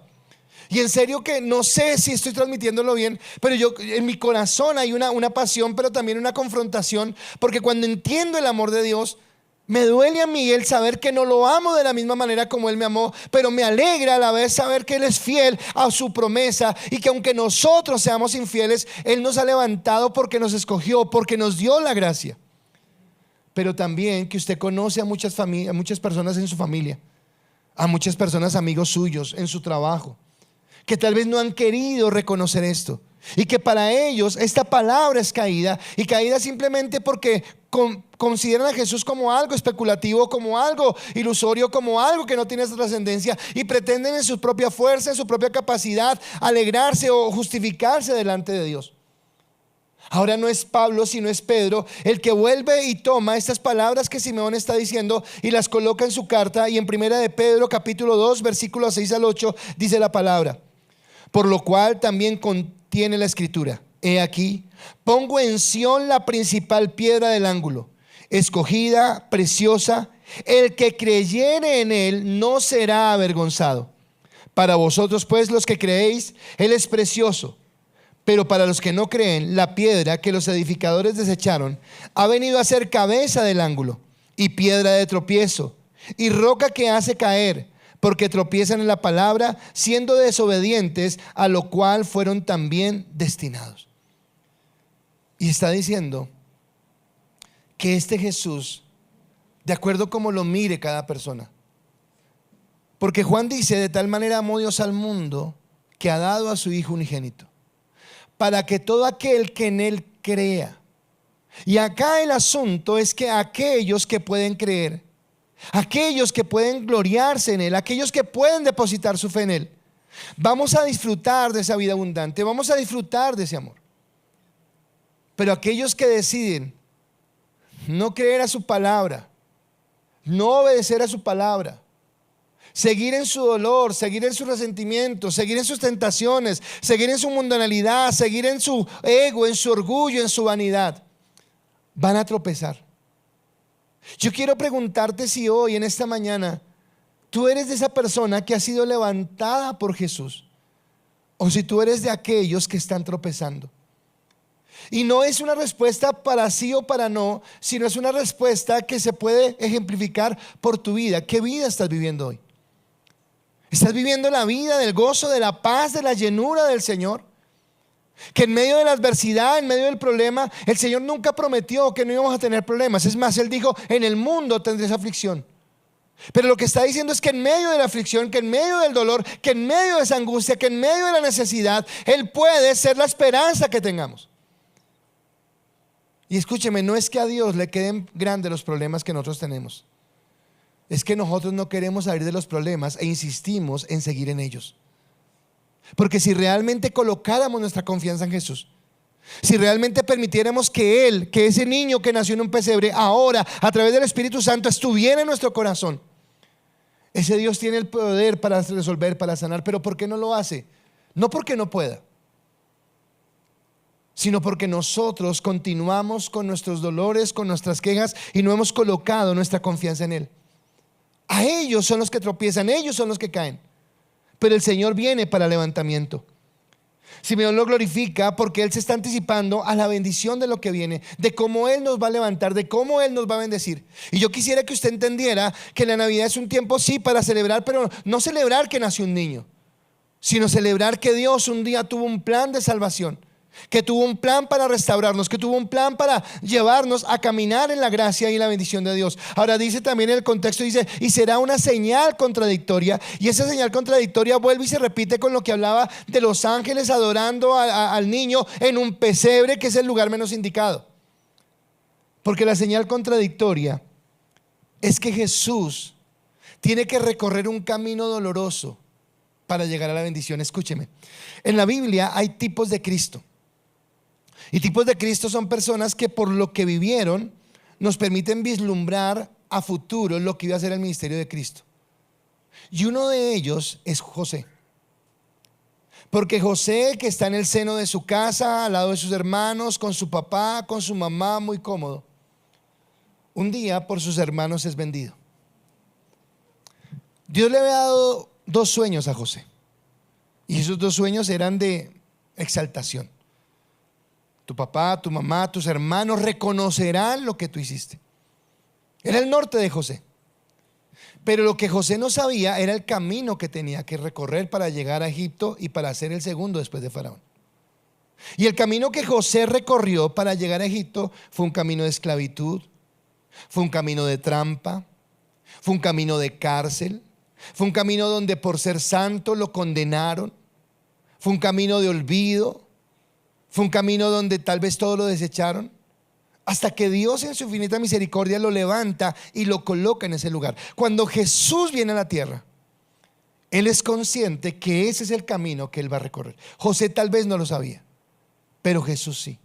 Y en serio que no sé si estoy transmitiéndolo bien, pero yo en mi corazón hay una pasión, pero también una confrontación, porque cuando entiendo el amor de Dios, me duele a mí el saber que no lo amo de la misma manera como Él me amó, pero me alegra a la vez saber que Él es fiel a su promesa, y que aunque nosotros seamos infieles, Él nos ha levantado porque nos escogió, porque nos dio la gracia. Pero también que usted conoce a muchas personas en su familia, a muchas personas, amigos suyos, en su trabajo, que tal vez no han querido reconocer esto, y que para ellos esta palabra es caída, y caída simplemente porque consideran a Jesús como algo especulativo, como algo ilusorio, como algo que no tiene trascendencia, y pretenden en su propia fuerza, en su propia capacidad, alegrarse o justificarse delante de Dios. Ahora no es Pablo, sino es Pedro el que vuelve y toma estas palabras que Simeón está diciendo y las coloca en su carta. Y en primera de Pedro capítulo 2 versículos 6 al 8 dice la palabra: por lo cual también contiene la escritura: he aquí, pongo en Sión la principal piedra del ángulo, escogida, preciosa. El que creyere en él no será avergonzado. Para vosotros pues, los que creéis, él es precioso. Pero para los que no creen, la piedra que los edificadores desecharon ha venido a ser cabeza del ángulo, y piedra de tropiezo, y roca que hace caer, porque tropiezan en la palabra, siendo desobedientes, a lo cual fueron también destinados. Y está diciendo que este Jesús, de acuerdo como lo mire cada persona, porque Juan dice: de tal manera amó Dios al mundo, que ha dado a su Hijo unigénito, para que todo aquel que en él crea. Y acá el asunto es que aquellos que pueden creer, aquellos que pueden gloriarse en él, aquellos que pueden depositar su fe en él, vamos a disfrutar de esa vida abundante, vamos a disfrutar de ese amor. Pero aquellos que deciden no creer a su palabra, no obedecer a su palabra, seguir en su dolor, seguir en su resentimiento, seguir en sus tentaciones, seguir en su mundanalidad, seguir en su ego, en su orgullo, en su vanidad, van a tropezar. Yo quiero preguntarte si hoy, en esta mañana, tú eres de esa persona que ha sido levantada por Jesús, o si tú eres de aquellos que están tropezando. Y no es una respuesta para sí o para no, sino es una respuesta que se puede ejemplificar por tu vida. ¿Qué vida estás viviendo hoy? ¿Estás viviendo la vida del gozo, de la paz, de la llenura del Señor? Que en medio de la adversidad, en medio del problema, el Señor nunca prometió que no íbamos a tener problemas. Es más, Él dijo: en el mundo tendréis aflicción. Pero lo que está diciendo es que en medio de la aflicción, que en medio del dolor, que en medio de esa angustia, que en medio de la necesidad, Él puede ser la esperanza que tengamos. Y escúcheme, no es que a Dios le queden grandes los problemas que nosotros tenemos. Es que nosotros no queremos salir de los problemas e insistimos en seguir en ellos. Porque si realmente colocáramos nuestra confianza en Jesús, si realmente permitiéramos que Él, que ese niño que nació en un pesebre, ahora a través del Espíritu Santo estuviera en nuestro corazón, ese Dios tiene el poder para resolver, para sanar. Pero ¿por qué no lo hace? No porque no pueda, sino porque nosotros continuamos con nuestros dolores, con nuestras quejas, y no hemos colocado nuestra confianza en Él. A ellos son los que tropiezan, ellos son los que caen, pero el Señor viene para levantamiento. Simeón lo glorifica porque Él se está anticipando a la bendición de lo que viene, de cómo Él nos va a levantar, de cómo Él nos va a bendecir. Y yo quisiera que usted entendiera que la Navidad es un tiempo, sí, para celebrar, pero no celebrar que nació un niño, sino celebrar que Dios un día tuvo un plan de salvación, que tuvo un plan para restaurarnos, que tuvo un plan para llevarnos a caminar en la gracia y la bendición de Dios. Ahora dice también en el contexto, dice, y será una señal contradictoria, y esa señal contradictoria vuelve y se repite con lo que hablaba de los ángeles adorando al niño en un pesebre, que es el lugar menos indicado. Porque la señal contradictoria es que Jesús tiene que recorrer un camino doloroso para llegar a la bendición. Escúcheme, en la Biblia hay tipos de Cristo. Y tipos de Cristo son personas que por lo que vivieron nos permiten vislumbrar a futuro lo que iba a ser el ministerio de Cristo. Y uno de ellos es José. Porque José, que está en el seno de su casa, al lado de sus hermanos, con su papá, con su mamá, muy cómodo, un día por sus hermanos es vendido. Dios le había dado 2 sueños a José, y esos 2 sueños eran de exaltación. Tu papá, tu mamá, tus hermanos reconocerán lo que tú hiciste. Era el norte de José. Pero lo que José no sabía era el camino que tenía que recorrer para llegar a Egipto y para ser el segundo después de Faraón. Y el camino que José recorrió para llegar a Egipto fue un camino de esclavitud, fue un camino de trampa, fue un camino de cárcel, fue un camino donde por ser santo lo condenaron, fue un camino de olvido, fue un camino donde tal vez todo lo desecharon, hasta que Dios en su infinita misericordia lo levanta y lo coloca en ese lugar. Cuando Jesús viene a la tierra, Él es consciente que ese es el camino que Él va a recorrer. José tal vez no lo sabía, pero Jesús sí.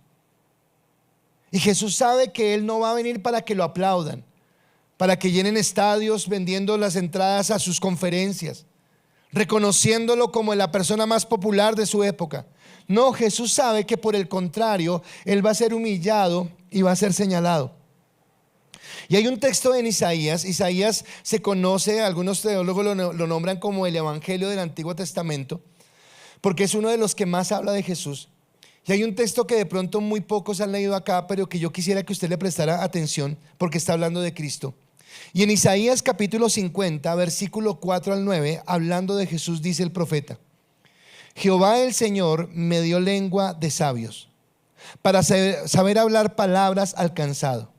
Y Jesús sabe que Él no va a venir para que lo aplaudan, para que llenen estadios vendiendo las entradas a sus conferencias, reconociéndolo como la persona más popular de su época. No, Jesús sabe que por el contrario, Él va a ser humillado y va a ser señalado. Y hay un texto en Isaías. Isaías se conoce, algunos teólogos lo nombran como el evangelio del Antiguo Testamento, porque es uno de los que más habla de Jesús. Y hay un texto que de pronto muy pocos han leído acá, pero que yo quisiera que usted le prestara atención, porque está hablando de Cristo. Y en Isaías capítulo 50, versículo 4 al 9, hablando de Jesús, dice el profeta: Jehová el Señor me dio lengua de sabios, para saber hablar palabras al cansado.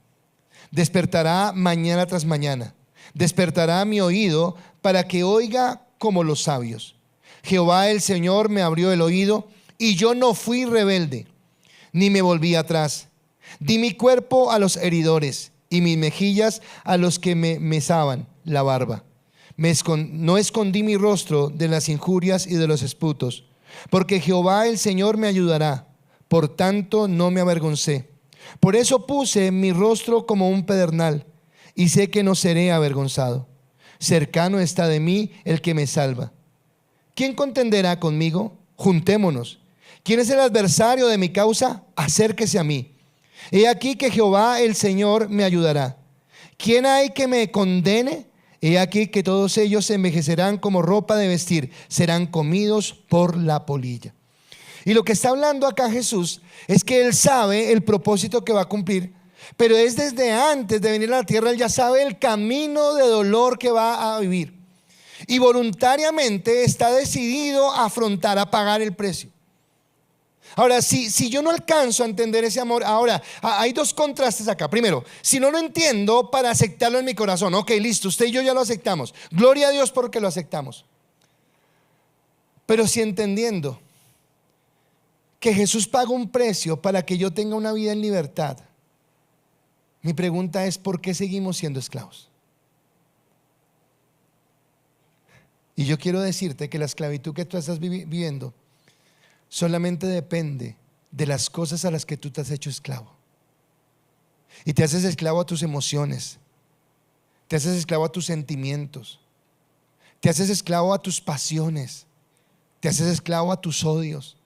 Despertará mañana tras mañana, despertará mi oído para que oiga como los sabios. Jehová el Señor me abrió el oído, y yo no fui rebelde, ni me volví atrás. Di mi cuerpo a los heridores, y mis mejillas a los que me mesaban la barba. No escondí mi rostro de las injurias y de los esputos, porque Jehová el Señor me ayudará, por tanto no me avergoncé. Por eso puse mi rostro como un pedernal, y sé que no seré avergonzado. Cercano está de mí el que me salva. ¿Quién contenderá conmigo? Juntémonos. ¿Quién es el adversario de mi causa? Acérquese a mí. He aquí que Jehová el Señor me ayudará. ¿Quién hay que me condene? He aquí que todos ellos se envejecerán como ropa de vestir, serán comidos por la polilla. Y lo que está hablando acá Jesús es que Él sabe el propósito que va a cumplir, pero es desde antes de venir a la tierra. Él ya sabe el camino de dolor que va a vivir, y voluntariamente está decidido a afrontar, a pagar el precio. Ahora, si yo no alcanzo a entender ese amor, ahora hay 2 contrastes acá. Primero, si no lo entiendo, para aceptarlo en mi corazón, ok, listo, usted y yo ya lo aceptamos, gloria a Dios porque lo aceptamos. Pero si entendiendo que Jesús paga un precio para que yo tenga una vida en libertad, Mi pregunta es: ¿por qué seguimos siendo esclavos? Y yo quiero decirte que la esclavitud que tú estás viviendo solamente depende de las cosas a las que tú te has hecho esclavo. Y te haces esclavo a tus emociones, te haces esclavo a tus sentimientos, te haces esclavo a tus pasiones, te haces esclavo a tus odios.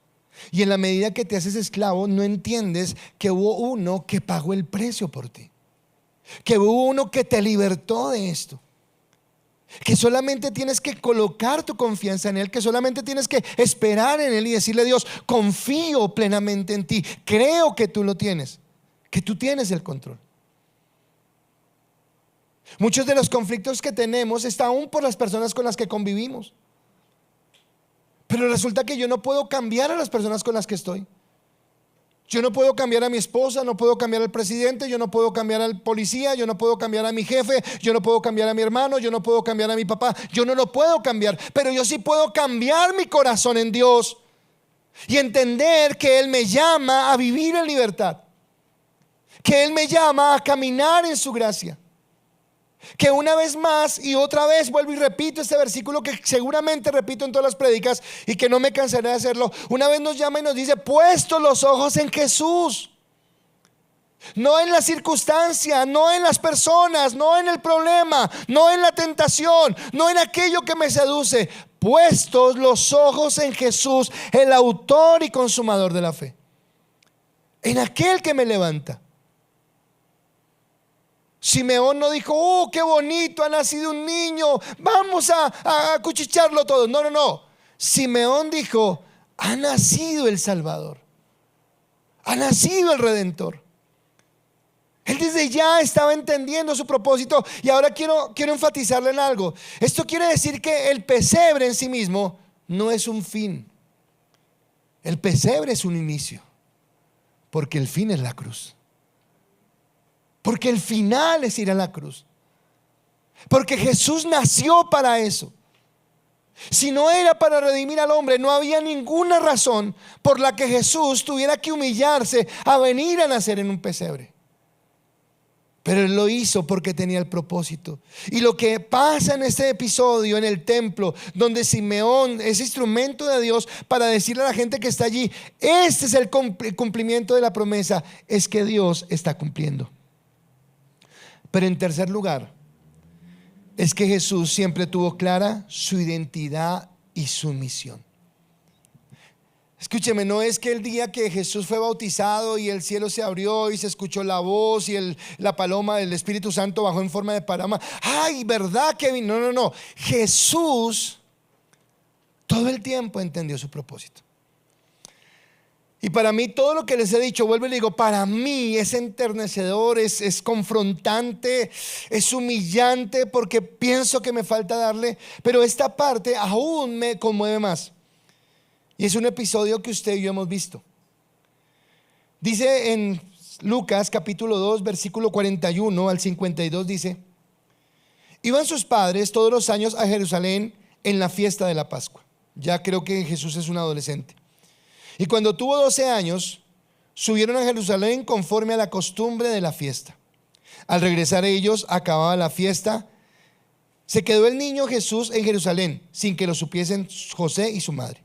Y en la medida que te haces esclavo, no entiendes que hubo uno que pagó el precio por ti, que hubo uno que te libertó de esto, que solamente tienes que colocar tu confianza en Él, que solamente tienes que esperar en Él y decirle: Dios, confío plenamente en ti, creo que tú lo tienes, que tú tienes el control. Muchos de los conflictos que tenemos están aún por las personas con las que convivimos, pero resulta que yo no puedo cambiar a las personas con las que estoy. Yo no puedo cambiar a mi esposa, no puedo cambiar al presidente, yo no puedo cambiar al policía, yo no puedo cambiar a mi jefe, yo no puedo cambiar a mi hermano, yo no puedo cambiar a mi papá, yo no lo puedo cambiar, pero yo sí puedo cambiar mi corazón en Dios y entender que Él me llama a vivir en libertad, que Él me llama a caminar en su gracia. Que una vez más y otra vez vuelvo y repito este versículo que seguramente repito en todas las prédicas y que no me cansaré de hacerlo. Una vez nos llama y nos dice: puesto los ojos en Jesús, no en la circunstancia, no en las personas, no en el problema, no en la tentación, no en aquello que me seduce. Puestos los ojos en Jesús, el autor y consumador de la fe, en aquel que me levanta. Simeón no dijo: oh, qué bonito, ha nacido un niño, vamos a acuchillarlo todo. No, no, no. Simeón dijo: ha nacido el Salvador, ha nacido el Redentor. Él desde ya estaba entendiendo su propósito. Y ahora quiero enfatizarle en algo. Esto quiere decir que el pesebre en sí mismo no es un fin. El pesebre es un inicio, porque el fin es la cruz. Porque el final es ir a la cruz. Porque Jesús nació para eso. Si no era para redimir al hombre, no había ninguna razón por la que Jesús tuviera que humillarse a venir a nacer en un pesebre. Pero Él lo hizo porque tenía el propósito. Y lo que pasa en este episodio en el templo, donde Simeón es instrumento de Dios para decirle a la gente que está allí: este es el cumplimiento de la promesa, es que Dios está cumpliendo. Pero en tercer lugar, es que Jesús siempre tuvo clara su identidad y su misión. Escúcheme, no es que el día que Jesús fue bautizado y el cielo se abrió y se escuchó la voz y la paloma del Espíritu Santo bajó en forma de paloma: ay, ¿verdad, Kevin? No, no, no. Jesús todo el tiempo entendió su propósito. Y para mí todo lo que les he dicho, vuelvo y le digo, para mí es enternecedor, es confrontante, es humillante, porque pienso que me falta darle, pero esta parte aún me conmueve más. Y es un episodio que usted y yo hemos visto. Dice en Lucas capítulo 2 versículo 41 al 52, dice: iban sus padres todos los años a Jerusalén en la fiesta de la Pascua. Ya creo que Jesús es un adolescente. Y cuando tuvo 12 años, subieron a Jerusalén conforme a la costumbre de la fiesta. Al regresar ellos, acababa la fiesta. Se quedó el niño Jesús en Jerusalén, sin que lo supiesen José y su madre.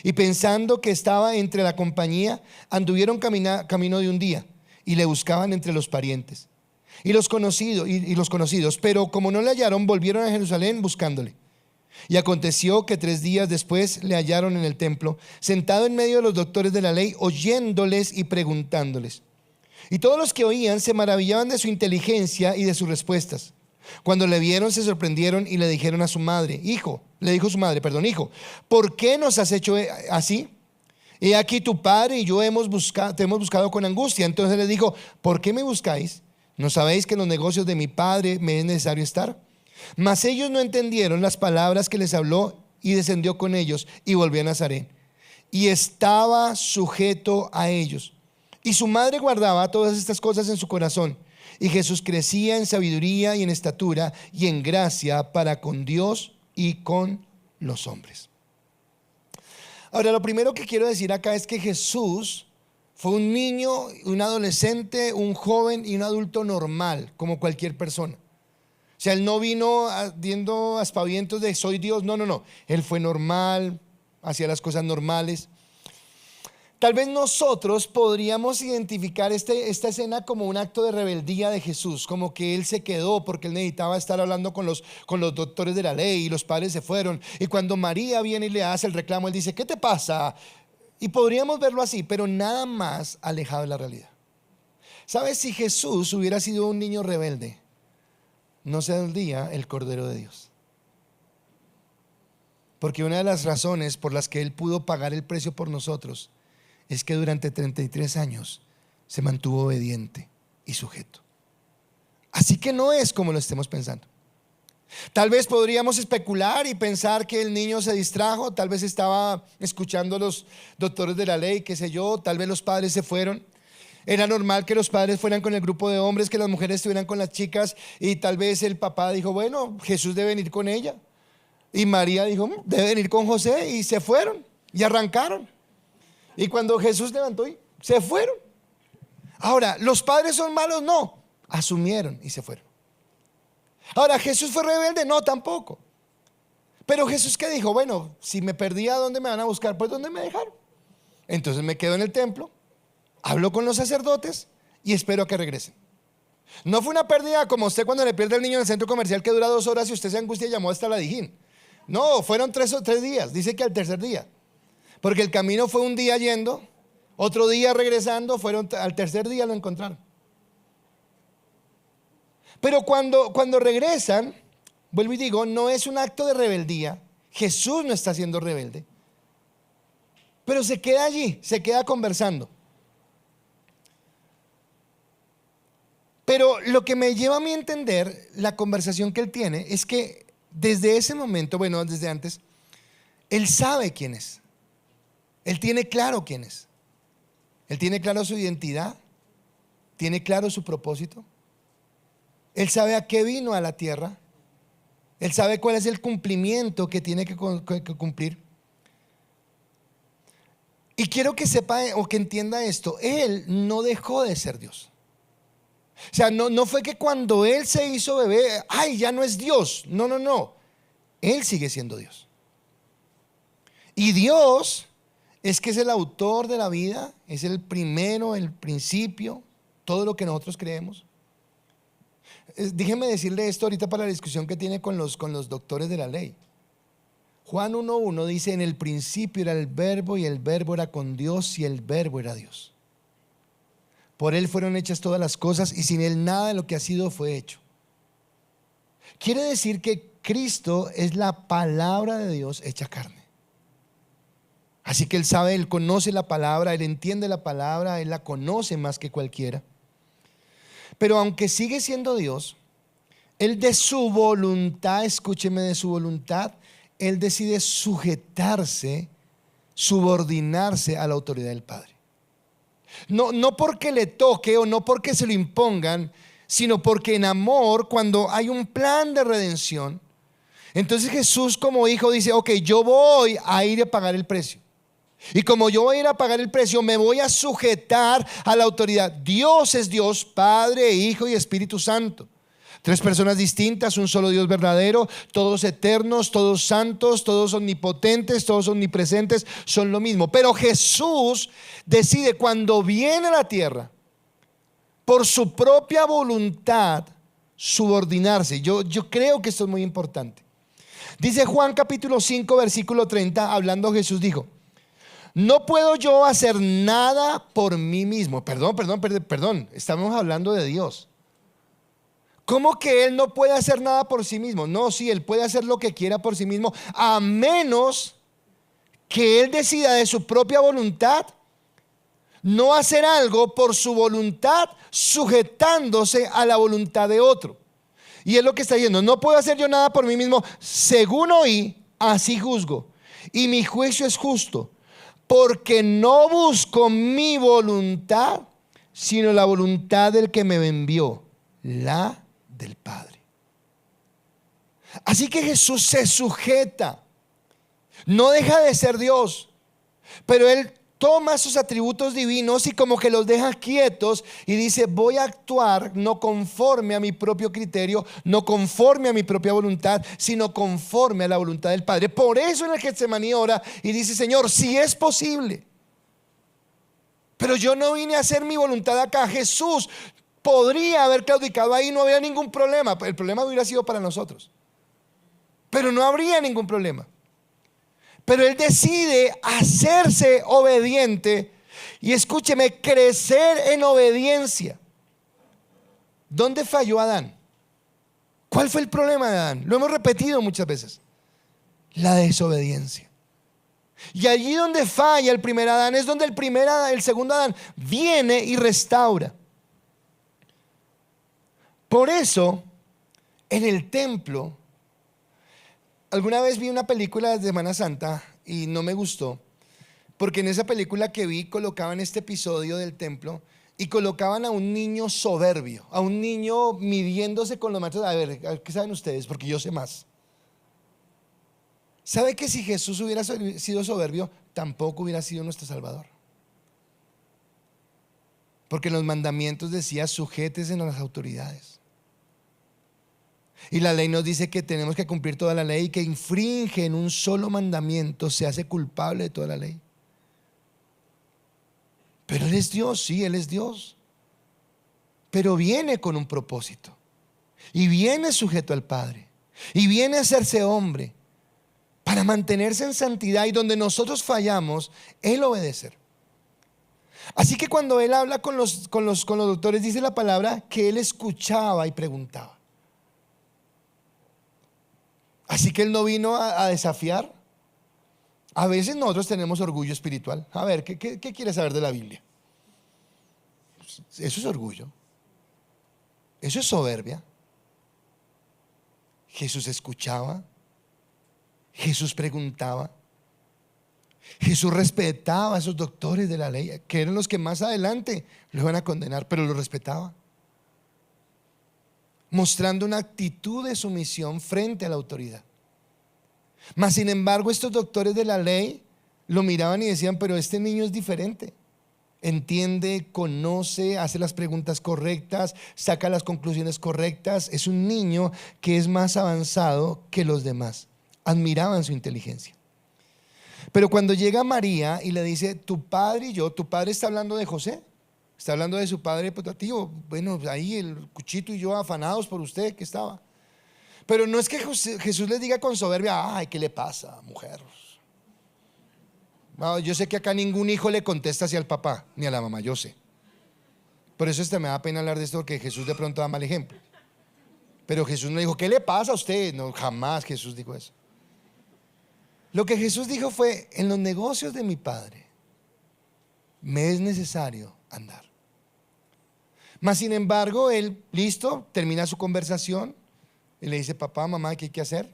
Y pensando que estaba entre la compañía, anduvieron camino de un día y le buscaban entre los parientes y los conocidos, pero como no le hallaron, volvieron a Jerusalén buscándole. Y aconteció que 3 días después le hallaron en el templo, sentado en medio de los doctores de la ley, oyéndoles y preguntándoles. Y todos los que oían se maravillaban de su inteligencia y de sus respuestas. Cuando le vieron, se sorprendieron y le dijeron a su madre: hijo, ¿por qué nos has hecho así? He aquí tu padre y yo te hemos buscado con angustia. Entonces le dijo: ¿por qué me buscáis? ¿No sabéis que en los negocios de mi padre me es necesario estar? Mas ellos no entendieron las palabras que les habló, y descendió con ellos y volvió a Nazaret, y estaba sujeto a ellos. Y su madre guardaba todas estas cosas en su corazón. Y Jesús crecía en sabiduría y en estatura y en gracia para con Dios y con los hombres. Ahora, lo primero que quiero decir acá es que Jesús Fue un niño, un adolescente, un joven y un adulto normal, como cualquier persona. O sea, él no vino dando aspavientos de soy Dios, no, no, no. Él fue normal, hacía las cosas normales. Tal vez nosotros podríamos identificar esta escena como un acto de rebeldía de Jesús, como que él se quedó porque él necesitaba estar hablando con los doctores de la ley y los padres se fueron. Y cuando María viene y le hace el reclamo, él dice, ¿qué te pasa? Y podríamos verlo así, pero nada más alejado de la realidad. ¿Sabes? Si Jesús hubiera sido un niño rebelde, no sería el Cordero de Dios. Porque una de las razones por las que Él pudo pagar el precio por nosotros es que durante 33 años se mantuvo obediente y sujeto. Así que no es como lo estemos pensando. Tal vez podríamos especular y pensar que el niño se distrajo, tal vez estaba escuchando a los doctores de la ley, qué sé yo, tal vez los padres se fueron. Era normal que los padres fueran con el grupo de hombres, que las mujeres estuvieran con las chicas, y tal vez el papá dijo, bueno, Jesús debe venir con ella. Y María dijo, debe venir con José, y se fueron y arrancaron. Y cuando Jesús levantó, se fueron. Ahora, ¿los padres son malos? No, asumieron y se fueron. Ahora, ¿Jesús fue rebelde? No, tampoco. Pero Jesús, ¿qué dijo? Bueno, si me perdí, ¿a dónde me van a buscar? Pues ¿dónde me dejaron? Entonces me quedo en el templo, hablo con los sacerdotes y espero a que regresen. No fue una pérdida como usted cuando le pierde al niño en el centro comercial que dura 2 horas y usted se angustia y llamó hasta la Dijín. No, fueron 3 días, dice que al tercer día. Porque el camino fue un día yendo, otro día regresando, al tercer día lo encontraron. Pero cuando regresan, vuelvo y digo, no es un acto de rebeldía. Jesús no está siendo rebelde. Pero se queda allí, se queda conversando. Pero lo que me lleva a mí a entender la conversación que él tiene es que desde ese momento, bueno, desde antes, él sabe quién es. Él tiene claro quién es. Él tiene claro su identidad. Tiene claro su propósito. Él sabe a qué vino a la tierra. Él sabe cuál es el cumplimiento que tiene que cumplir. Y quiero que sepa o que entienda esto. Él no dejó de ser Dios. O sea, no fue que cuando Él se hizo bebé, ay, ya no es Dios. No, no, no. Él sigue siendo Dios. Y Dios es que es el autor de la vida, es el primero, el principio, todo lo que nosotros creemos. Déjeme decirle esto ahorita para la discusión que tiene con los doctores de la ley. Juan 1:1 dice, en el principio era el verbo y el verbo era con Dios y el verbo era Dios. Por Él fueron hechas todas las cosas y sin Él nada de lo que ha sido fue hecho. Quiere decir que Cristo es la palabra de Dios hecha carne. Así que Él sabe, Él conoce la palabra, Él entiende la palabra, Él la conoce más que cualquiera. Pero aunque sigue siendo Dios, Él de su voluntad, escúcheme, de su voluntad, Él decide sujetarse, subordinarse a la autoridad del Padre. No porque le toque o no porque se lo impongan, sino porque en amor, cuando hay un plan de redención, entonces Jesús como hijo dice, ok, yo voy a ir a pagar el precio. Y como yo voy a ir a pagar el precio, me voy a sujetar a la autoridad. Dios es Dios, Padre, Hijo y Espíritu Santo. 3 personas distintas, un solo Dios verdadero, todos eternos, todos santos, todos omnipotentes, todos omnipresentes, son lo mismo. Pero Jesús decide cuando viene a la tierra, por su propia voluntad, subordinarse. Yo creo que esto es muy importante. Dice Juan capítulo 5 versículo 30, hablando Jesús dijo, no puedo yo hacer nada por mí mismo. Perdón, estamos hablando de Dios. ¿Cómo que Él no puede hacer nada por sí mismo? No, sí, Él puede hacer lo que quiera por sí mismo, a menos que Él decida de su propia voluntad no hacer algo por su voluntad, sujetándose a la voluntad de otro. Y es lo que está diciendo, no puedo hacer yo nada por mí mismo, según oí, así juzgo. Y mi juicio es justo, porque no busco mi voluntad, sino la voluntad del que me envió, la del Padre. Así que Jesús se sujeta, no deja de ser Dios, pero Él toma sus atributos divinos y como que los deja quietos y dice: voy a actuar no conforme a mi propio criterio, no conforme a mi propia voluntad, sino conforme a la voluntad del Padre. Por eso en el Getsemaní ora y dice: Señor, si es posible, pero yo no vine a hacer mi voluntad acá. Jesús podría haber claudicado ahí, no había ningún problema. El problema hubiera sido para nosotros, pero no habría ningún problema. Pero Él decide hacerse obediente y, escúcheme, crecer en obediencia. ¿Dónde falló Adán? ¿Cuál fue el problema de Adán? Lo hemos repetido muchas veces: la desobediencia. Y allí donde falla el primer Adán es donde el segundo Adán viene y restaura. Por eso, en el templo, alguna vez vi una película de Semana Santa y no me gustó, porque en esa película que vi colocaban este episodio del templo y colocaban a un niño soberbio, a un niño midiéndose con los maestros. A ver, ¿qué saben ustedes? Porque yo sé más. ¿Sabe que si Jesús hubiera sido soberbio, tampoco hubiera sido nuestro Salvador? Porque en los mandamientos decía: sujétese a las autoridades. Y la ley nos dice que tenemos que cumplir toda la ley, y que infringe en un solo mandamiento se hace culpable de toda la ley. Pero Él es Dios, sí, Él es Dios, pero viene con un propósito y viene sujeto al Padre y viene a hacerse hombre para mantenerse en santidad, y donde nosotros fallamos, Él obedecer. Así que cuando Él habla con los doctores, dice la palabra que Él escuchaba y preguntaba. Así que Él no vino a desafiar. A veces nosotros tenemos orgullo espiritual. A ver, ¿qué quieres saber de la Biblia? Eso es orgullo. Eso es soberbia. Jesús escuchaba. Jesús preguntaba. Jesús respetaba a esos doctores de la ley, que eran los que más adelante lo iban a condenar, pero lo respetaba, mostrando una actitud de sumisión frente a la autoridad. Mas sin embargo, estos doctores de la ley lo miraban y decían: pero este niño es diferente, entiende, conoce, hace las preguntas correctas, saca las conclusiones correctas, es un niño que es más avanzado que los demás. Admiraban su inteligencia. Pero cuando llega María y le dice: tu padre y yo, tu padre está hablando de José, está hablando de su padre putativo. Bueno, ahí el Cuchito y yo afanados por usted que estaba. Pero no es que Jesús les diga con soberbia: ay, ¿qué le pasa, mujer? No, yo sé que acá ningún hijo le contesta hacia el papá ni a la mamá, yo sé. Por eso me da pena hablar de esto, porque Jesús de pronto da mal ejemplo. Pero Jesús no dijo: ¿qué le pasa a usted? No, jamás Jesús dijo eso. Lo que Jesús dijo fue: en los negocios de mi Padre me es necesario andar. Mas sin embargo, Él, listo, termina su conversación y le dice: papá, mamá, ¿qué hay que hacer?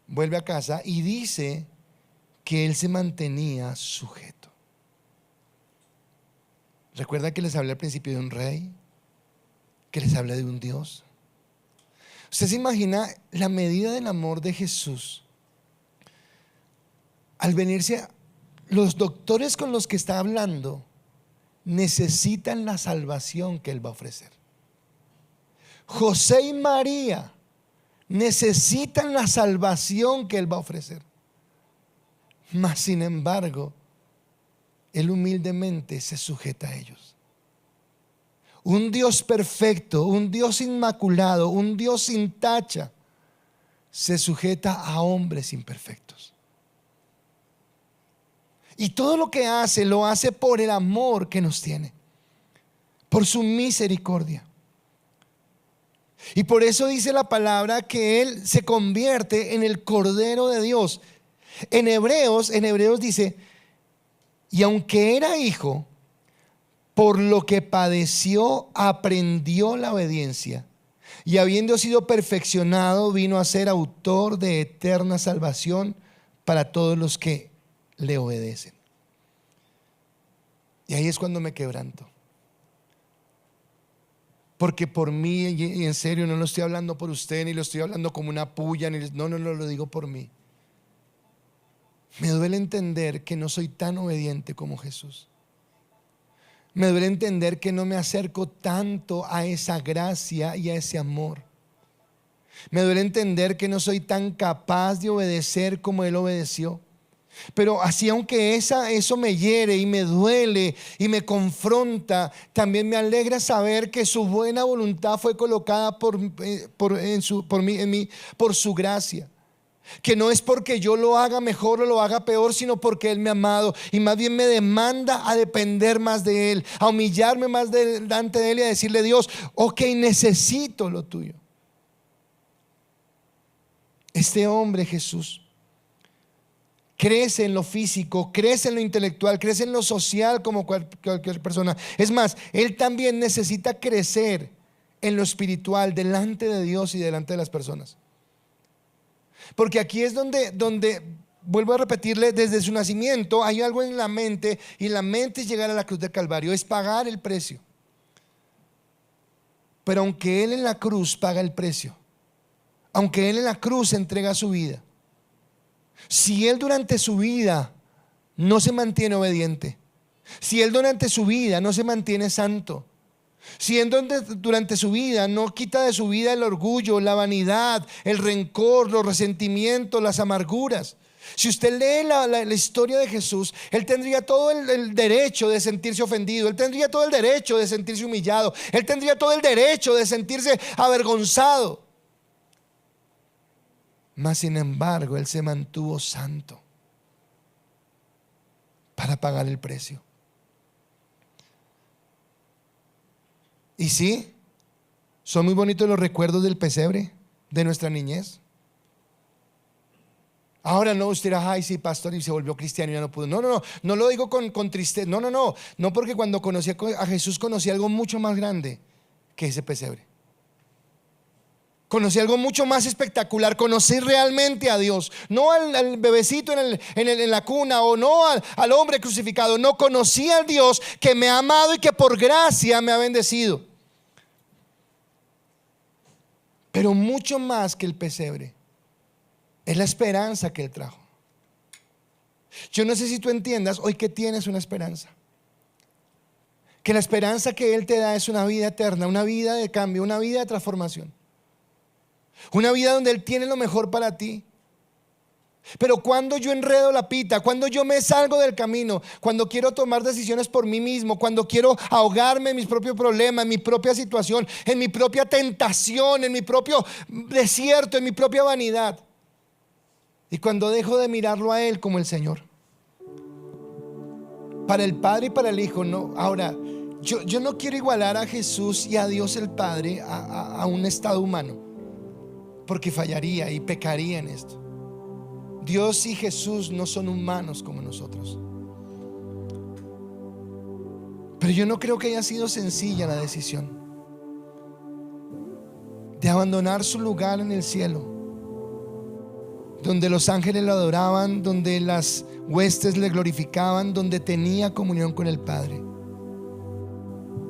Vuelve a casa y dice que Él se mantenía sujeto. ¿Recuerda que les hablé al principio de un rey? Que les hablé de un Dios. ¿Usted se imagina la medida del amor de Jesús al venirse? Los doctores con los que está hablando necesitan la salvación que Él va a ofrecer. José y María necesitan la salvación que Él va a ofrecer. Mas sin embargo, Él humildemente se sujeta a ellos. Un Dios perfecto, un Dios inmaculado, un Dios sin tacha, se sujeta a hombres imperfectos. Y todo lo que hace, lo hace por el amor que nos tiene, por su misericordia. Y por eso dice la palabra que Él se convierte en el Cordero de Dios. En Hebreos dice: y aunque era hijo, por lo que padeció, aprendió la obediencia, y habiendo sido perfeccionado, vino a ser autor de eterna salvación para todos los que le obedecen. Y ahí es cuando me quebranto, porque por mí, y en serio, no lo estoy hablando por usted, ni lo estoy hablando como una puya, no lo digo por mí. Me duele entender que no soy tan obediente como Jesús. Me duele entender que no me acerco tanto a esa gracia y a ese amor. Me duele entender que no soy tan capaz de obedecer como Él obedeció. Pero así, aunque eso me hiere y me duele y me confronta, también me alegra saber que su buena voluntad fue colocada en mí por su gracia. Que no es porque yo lo haga mejor o lo haga peor, sino porque Él me ha amado y más bien me demanda a depender más de Él, a humillarme más delante de Él y a decirle: Dios, ok, necesito lo tuyo. Este hombre, Jesús, crece en lo físico, crece en lo intelectual, crece en lo social como cualquier persona. Es más, Él también necesita crecer en lo espiritual delante de Dios y delante de las personas. Porque aquí es donde vuelvo a repetirle, desde su nacimiento hay algo en la mente, y la mente es llegar a la cruz del Calvario, es pagar el precio. Pero aunque Él en la cruz paga el precio, aunque Él en la cruz entrega su vida, si Él durante su vida no se mantiene obediente, si Él durante su vida no se mantiene santo, si Él durante su vida no quita de su vida el orgullo, la vanidad, el rencor, los resentimientos, las amarguras, si usted lee la historia de Jesús, Él tendría todo el derecho de sentirse ofendido, Él tendría todo el derecho de sentirse humillado, Él tendría todo el derecho de sentirse avergonzado. Mas sin embargo, Él se mantuvo santo para pagar el precio. Y sí, son muy bonitos los recuerdos del pesebre, de nuestra niñez. Ahora no, usted dirá: ay, sí, pastor, y se volvió cristiano y ya no pudo. No lo digo con tristeza. No, porque cuando conocí a Jesús conocí algo mucho más grande que ese pesebre. Conocí algo mucho más espectacular. Conocí realmente a Dios, no al bebecito en la cuna, o no al hombre crucificado. No, conocí al Dios que me ha amado y que por gracia me ha bendecido. Pero mucho más que el pesebre es la esperanza que Él trajo. Yo no sé si tú entiendas hoy que tienes una esperanza, que la esperanza que Él te da es una vida eterna, una vida de cambio, una vida de transformación, una vida donde Él tiene lo mejor para ti. Pero cuando yo enredo la pita, cuando yo me salgo del camino, cuando quiero tomar decisiones por mí mismo, cuando quiero ahogarme en mis propios problemas, en mi propia situación, en mi propia tentación, en mi propio desierto, en mi propia vanidad, y cuando dejo de mirarlo a Él como el Señor, para el Padre y para el Hijo, no. Ahora, yo no quiero igualar a Jesús y a Dios el Padre a un estado humano, porque fallaría y pecaría en esto. Dios y Jesús no son humanos como nosotros. Pero yo no creo que haya sido sencilla la decisión de abandonar su lugar en el cielo, donde los ángeles lo adoraban, donde las huestes le glorificaban, donde tenía comunión con el Padre.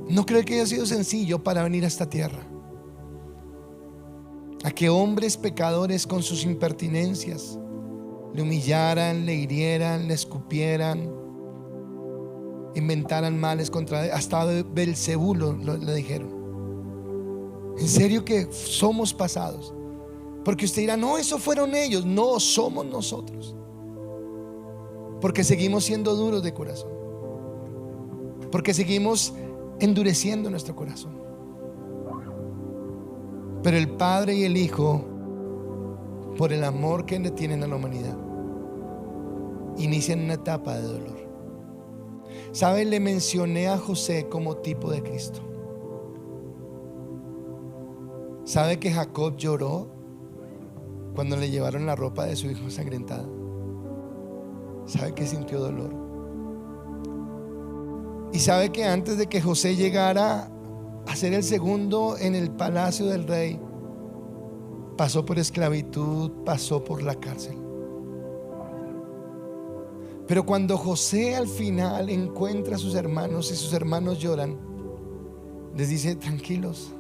No creo que haya sido sencillo para venir a esta tierra, a que hombres pecadores con sus impertinencias le humillaran, le hirieran, le escupieran, inventaran males contra él. Hasta Belcebú le dijeron. En serio que somos pasados. Porque usted dirá: no, eso fueron ellos. No, somos nosotros, porque seguimos siendo duros de corazón, porque seguimos endureciendo nuestro corazón. Pero el Padre y el Hijo, por el amor que le tienen a la humanidad, inician una etapa de dolor. ¿Sabe? Le mencioné a José como tipo de Cristo. ¿Sabe que Jacob lloró cuando le llevaron la ropa de su hijo ensangrentada? ¿Sabe que sintió dolor? Y sabe que antes de que José llegara a ser el segundo en el palacio del rey, pasó por esclavitud, pasó por la cárcel. Pero cuando José al final encuentra a sus hermanos y sus hermanos lloran, les dice: tranquilos,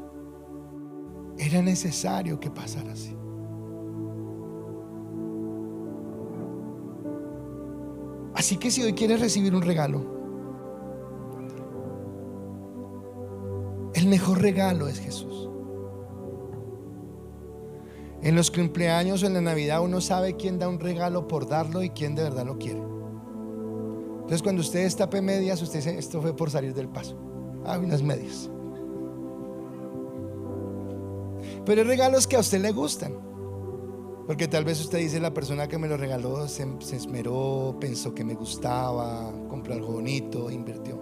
era necesario que pasara así. Así que si hoy quieres recibir un regalo, el mejor regalo es Jesús. En los cumpleaños o en la Navidad uno sabe quién da un regalo por darlo y quién de verdad lo quiere. Entonces cuando usted destape medias, usted dice: esto fue por salir del paso. Unas medias. Pero hay regalos que a usted le gustan, porque tal vez usted dice: la persona que me lo regaló se esmeró, pensó que me gustaba, compró algo bonito, invirtió.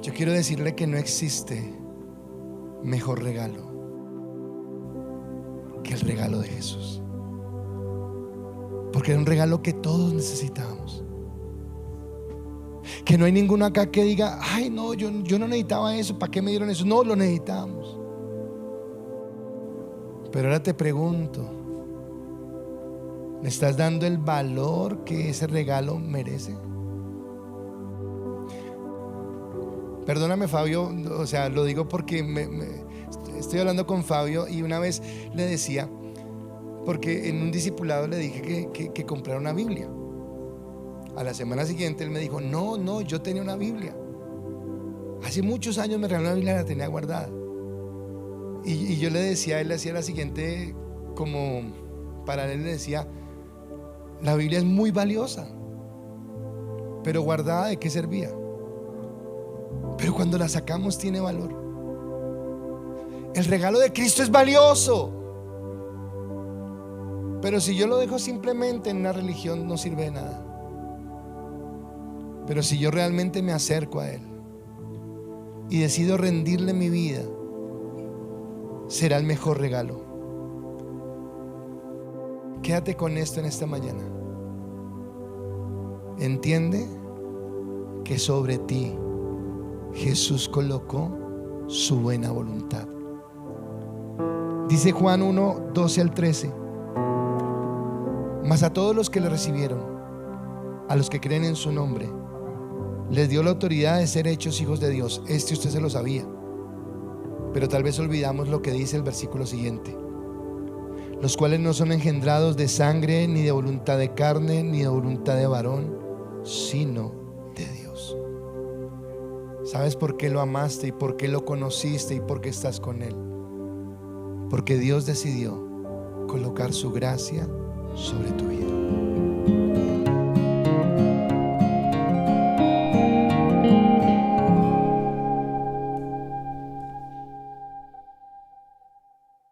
Yo quiero decirle que no existe mejor regalo que el regalo de Jesús, porque es un regalo que todos necesitábamos. Que no hay ninguno acá que diga: ay no, yo no necesitaba eso, ¿para qué me dieron eso? No, lo necesitábamos. Pero ahora te pregunto, ¿le estás dando el valor que ese regalo merece? Perdóname, Fabio, o sea, lo digo porque estoy hablando con Fabio, y una vez le decía, porque en un discipulado le dije que comprara una Biblia. A la semana siguiente él me dijo: no, yo tenía una Biblia. Hace muchos años me regaló una Biblia, la tenía guardada. Y yo le decía, él le hacía la siguiente, como para él, le decía: la Biblia es muy valiosa, pero guardada, ¿de qué servía? Pero cuando la sacamos tiene valor. El regalo de Cristo es valioso, pero si yo lo dejo simplemente en una religión, no sirve de nada. Pero si yo realmente me acerco a Él y decido rendirle mi vida, será el mejor regalo. Quédate con esto en esta mañana. Entiende que sobre ti Jesús colocó su buena voluntad. Dice Juan 1, 12 al 13: mas a todos los que le recibieron, a los que creen en su nombre, les dio la autoridad de ser hechos hijos de Dios. Usted se lo sabía, pero tal vez olvidamos lo que dice el versículo siguiente: los cuales no son engendrados de sangre, ni de voluntad de carne, ni de voluntad de varón, sino de Dios. ¿Sabes por qué lo amaste y por qué lo conociste y por qué estás con Él? Porque Dios decidió colocar su gracia sobre tu vida.